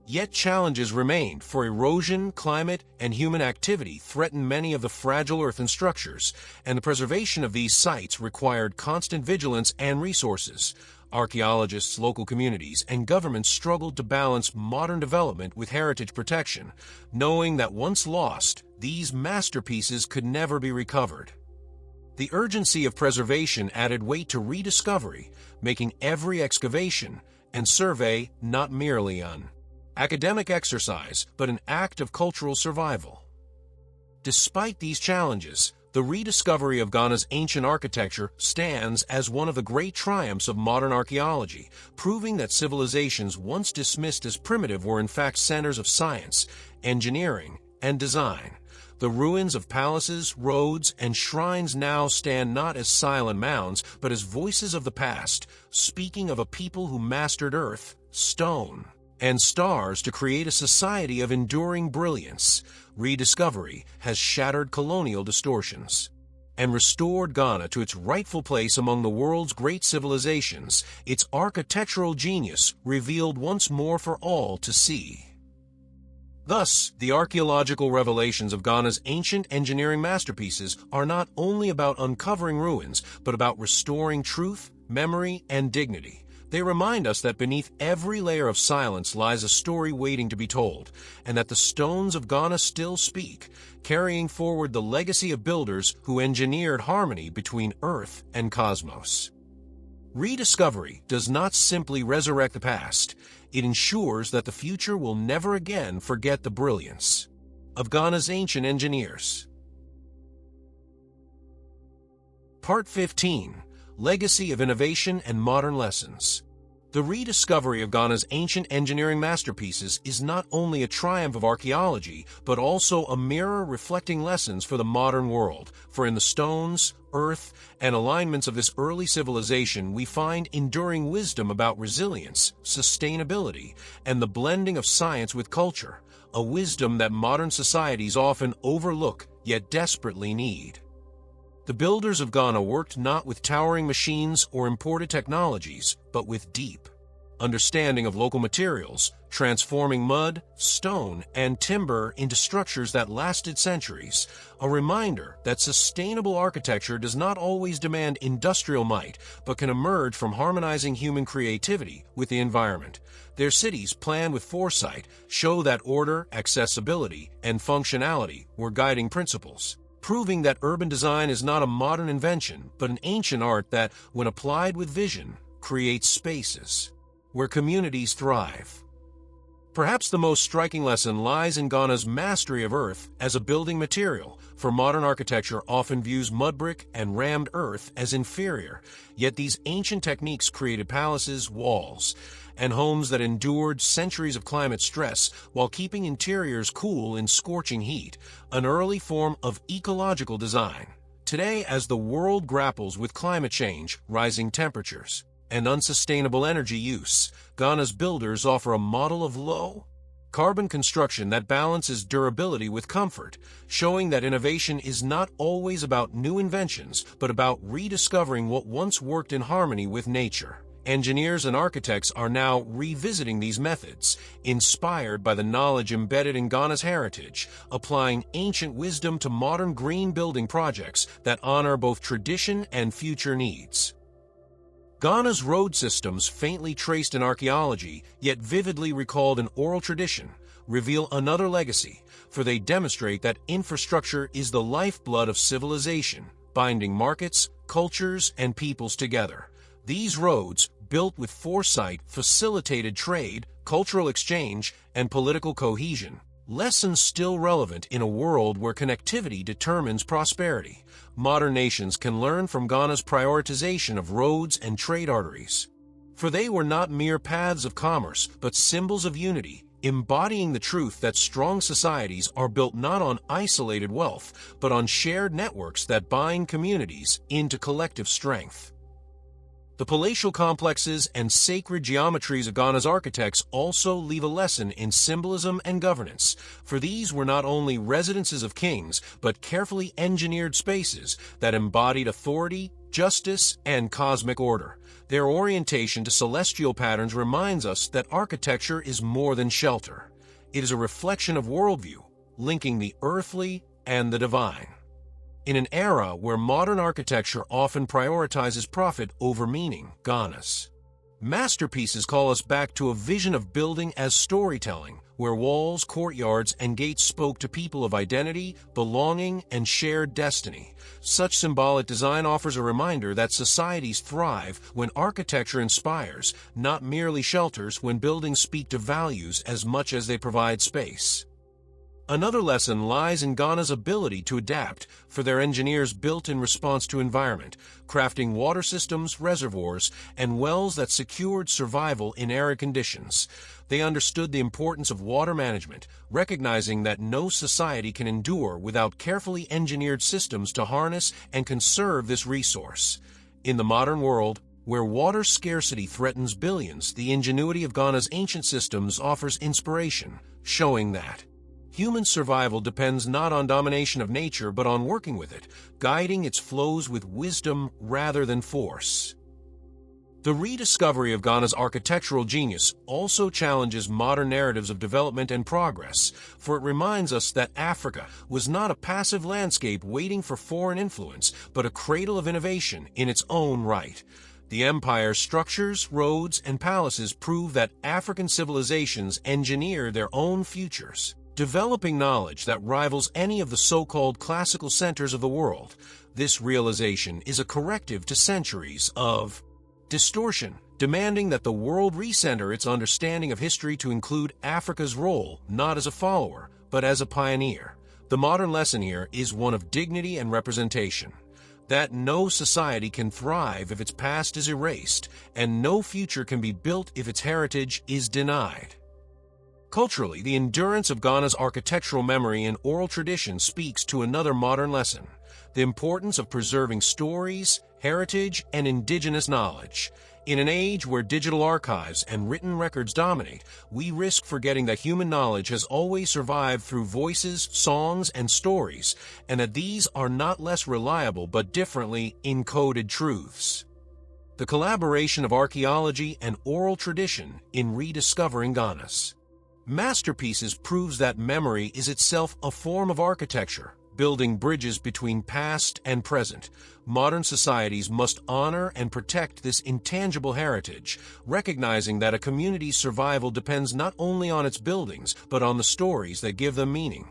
Yet challenges remained, for erosion, climate, and human activity threatened many of the fragile earthen structures, and the preservation of these sites required constant vigilance and resources. Archaeologists, local communities, and governments struggled to balance modern development with heritage protection, knowing that once lost, these masterpieces could never be recovered. The urgency of preservation added weight to rediscovery, making every excavation and survey not merely an academic exercise, but an act of cultural survival. Despite these challenges, The rediscovery of Ghana's ancient architecture stands as one of the great triumphs of modern archaeology, proving that civilizations once dismissed as primitive were in fact centers of science, engineering, and design. The ruins of palaces, roads, and shrines now stand not as silent mounds, but as voices of the past, speaking of a people who mastered earth, stone, and stars to create a society of enduring brilliance. Rediscovery has shattered colonial distortions and restored Ghana to its rightful place among the world's great civilizations, its architectural genius revealed once more for all to see. Thus, the archaeological revelations of Ghana's ancient engineering masterpieces are not only about uncovering ruins, but about restoring truth, memory, and dignity. They remind us that beneath every layer of silence lies a story waiting to be told, and that the stones of Ghana still speak, carrying forward the legacy of builders who engineered harmony between Earth and cosmos. Rediscovery does not simply resurrect the past, it ensures that the future will never again forget the brilliance of Ghana's ancient engineers. Part 15. Legacy of Innovation and Modern Lessons. The rediscovery of Ghana's ancient engineering masterpieces is not only a triumph of archaeology, but also a mirror reflecting lessons for the modern world. For in the stones, earth, and alignments of this early civilization, we find enduring wisdom about resilience, sustainability, and the blending of science with culture, a wisdom that modern societies often overlook yet desperately need. The builders of Ghana worked not with towering machines or imported technologies, but with deep understanding of local materials, transforming mud, stone, and timber into structures that lasted centuries, a reminder that sustainable architecture does not always demand industrial might, but can emerge from harmonizing human creativity with the environment. Their cities, planned with foresight, show that order, accessibility, and functionality were guiding principles, proving that urban design is not a modern invention, but an ancient art that, when applied with vision, creates spaces where communities thrive. Perhaps the most striking lesson lies in Ghana's mastery of earth as a building material, for modern architecture often views mudbrick and rammed earth as inferior, yet these ancient techniques created palaces, walls, and homes that endured centuries of climate stress while keeping interiors cool in scorching heat, an early form of ecological design. Today, as the world grapples with climate change, rising temperatures, and unsustainable energy use, Ghana's builders offer a model of low-carbon construction that balances durability with comfort, showing that innovation is not always about new inventions, but about rediscovering what once worked in harmony with nature. Engineers and architects are now revisiting these methods, inspired by the knowledge embedded in Ghana's heritage, applying ancient wisdom to modern green building projects that honor both tradition and future needs. Ghana's road systems, faintly traced in archaeology, yet vividly recalled in oral tradition, reveal another legacy, for they demonstrate that infrastructure is the lifeblood of civilization, binding markets, cultures, and peoples together. These roads, built with foresight, facilitated trade, cultural exchange, and political cohesion. Lessons still relevant in a world where connectivity determines prosperity. Modern nations can learn from Ghana's prioritization of roads and trade arteries. For they were not mere paths of commerce, but symbols of unity, embodying the truth that strong societies are built not on isolated wealth, but on shared networks that bind communities into collective strength. The palatial complexes and sacred geometries of Ghana's architects also leave a lesson in symbolism and governance, for these were not only residences of kings, but carefully engineered spaces that embodied authority, justice, and cosmic order. Their orientation to celestial patterns reminds us that architecture is more than shelter. It is a reflection of worldview, linking the earthly and the divine. In an era where modern architecture often prioritizes profit over meaning, Ghana's masterpieces call us back to a vision of building as storytelling, where walls, courtyards, and gates spoke to people of identity, belonging, and shared destiny. Such symbolic design offers a reminder that societies thrive when architecture inspires, not merely shelters when buildings speak to values as much as they provide space. Another lesson lies in Ghana's ability to adapt, for their engineers built in response to environment, crafting water systems, reservoirs, and wells that secured survival in arid conditions. They understood the importance of water management, recognizing that no society can endure without carefully engineered systems to harness and conserve this resource. In the modern world, where water scarcity threatens billions, the ingenuity of Ghana's ancient systems offers inspiration, showing that human survival depends not on domination of nature but on working with it, guiding its flows with wisdom rather than force. The rediscovery of Ghana's architectural genius also challenges modern narratives of development and progress, for it reminds us that Africa was not a passive landscape waiting for foreign influence, but a cradle of innovation in its own right. The empire's structures, roads, and palaces prove that African civilizations engineer their own futures, developing knowledge that rivals any of the so-called classical centers of the world. This realization is a corrective to centuries of distortion, demanding that the world recenter its understanding of history to include Africa's role not as a follower, but as a pioneer. The modern lesson here is one of dignity and representation, that no society can thrive if its past is erased, and no future can be built if its heritage is denied. Culturally, the endurance of Ghana's architectural memory and oral tradition speaks to another modern lesson: the importance of preserving stories, heritage, and indigenous knowledge. In an age where digital archives and written records dominate, we risk forgetting that human knowledge has always survived through voices, songs, and stories, and that these are not less reliable but differently encoded truths. The collaboration of archaeology and oral tradition in rediscovering Ghana's masterpieces proves that memory is itself a form of architecture, building bridges between past and present. Modern societies must honor and protect this intangible heritage, recognizing that a community's survival depends not only on its buildings, but on the stories that give them meaning.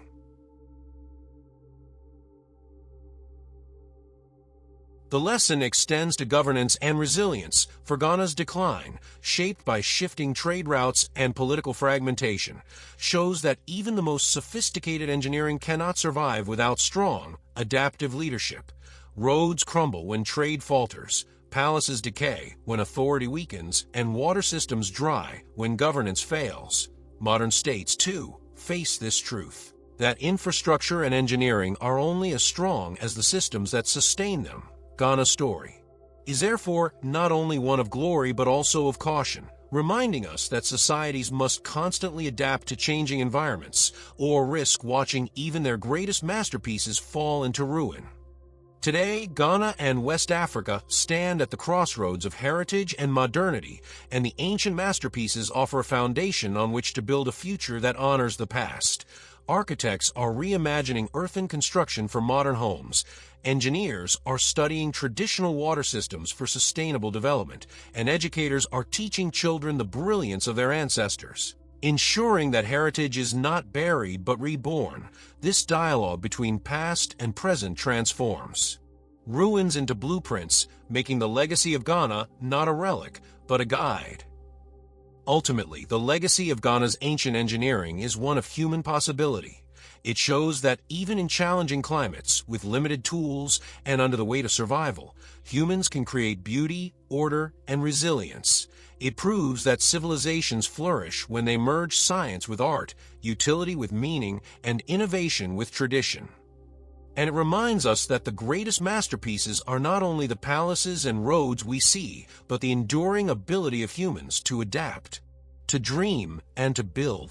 The lesson extends to governance and resilience, for Ghana's decline, shaped by shifting trade routes and political fragmentation, shows that even the most sophisticated engineering cannot survive without strong, adaptive leadership. Roads crumble when trade falters, palaces decay when authority weakens, and water systems dry when governance fails. Modern states, too, face this truth, that infrastructure and engineering are only as strong as the systems that sustain them. Ghana's story is therefore not only one of glory but also of caution, reminding us that societies must constantly adapt to changing environments or risk watching even their greatest masterpieces fall into ruin. Today, Ghana and West Africa stand at the crossroads of heritage and modernity, and the ancient masterpieces offer a foundation on which to build a future that honors the past. Architects are reimagining earthen construction for modern homes. Engineers are studying traditional water systems for sustainable development, and educators are teaching children the brilliance of their ancestors, ensuring that heritage is not buried but reborn. This dialogue between past and present transforms ruins into blueprints, making the legacy of Ghana not a relic, but a guide. Ultimately, the legacy of Ghana's ancient engineering is one of human possibility. It shows that even in challenging climates, with limited tools and under the weight of survival, humans can create beauty, order, and resilience. It proves that civilizations flourish when they merge science with art, utility with meaning, and innovation with tradition. And it reminds us that the greatest masterpieces are not only the palaces and roads we see, but the enduring ability of humans to adapt, to dream, and to build.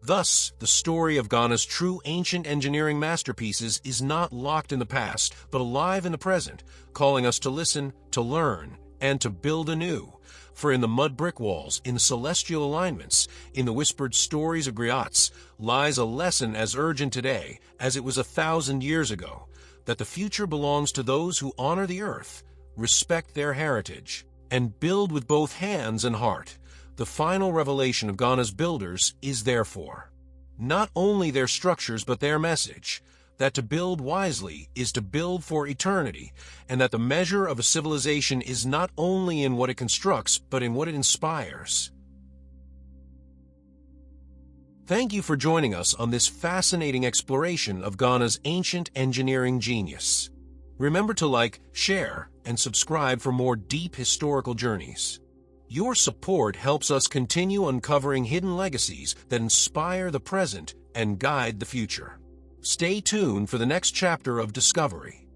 Thus, the story of Ghana's true ancient engineering masterpieces is not locked in the past, but alive in the present, calling us to listen, to learn, and to build anew. For in the mud-brick walls, in the celestial alignments, in the whispered stories of griots, lies a lesson as urgent today as it was 1,000 years ago, that the future belongs to those who honor the earth, respect their heritage, and build with both hands and heart. The final revelation of Ghana's builders is therefore not only their structures but their message, that to build wisely is to build for eternity, and that the measure of a civilization is not only in what it constructs but in what it inspires. Thank you for joining us on this fascinating exploration of Ghana's ancient engineering genius. Remember to like, share, and subscribe for more deep historical journeys. Your support helps us continue uncovering hidden legacies that inspire the present and guide the future. Stay tuned for the next chapter of discovery.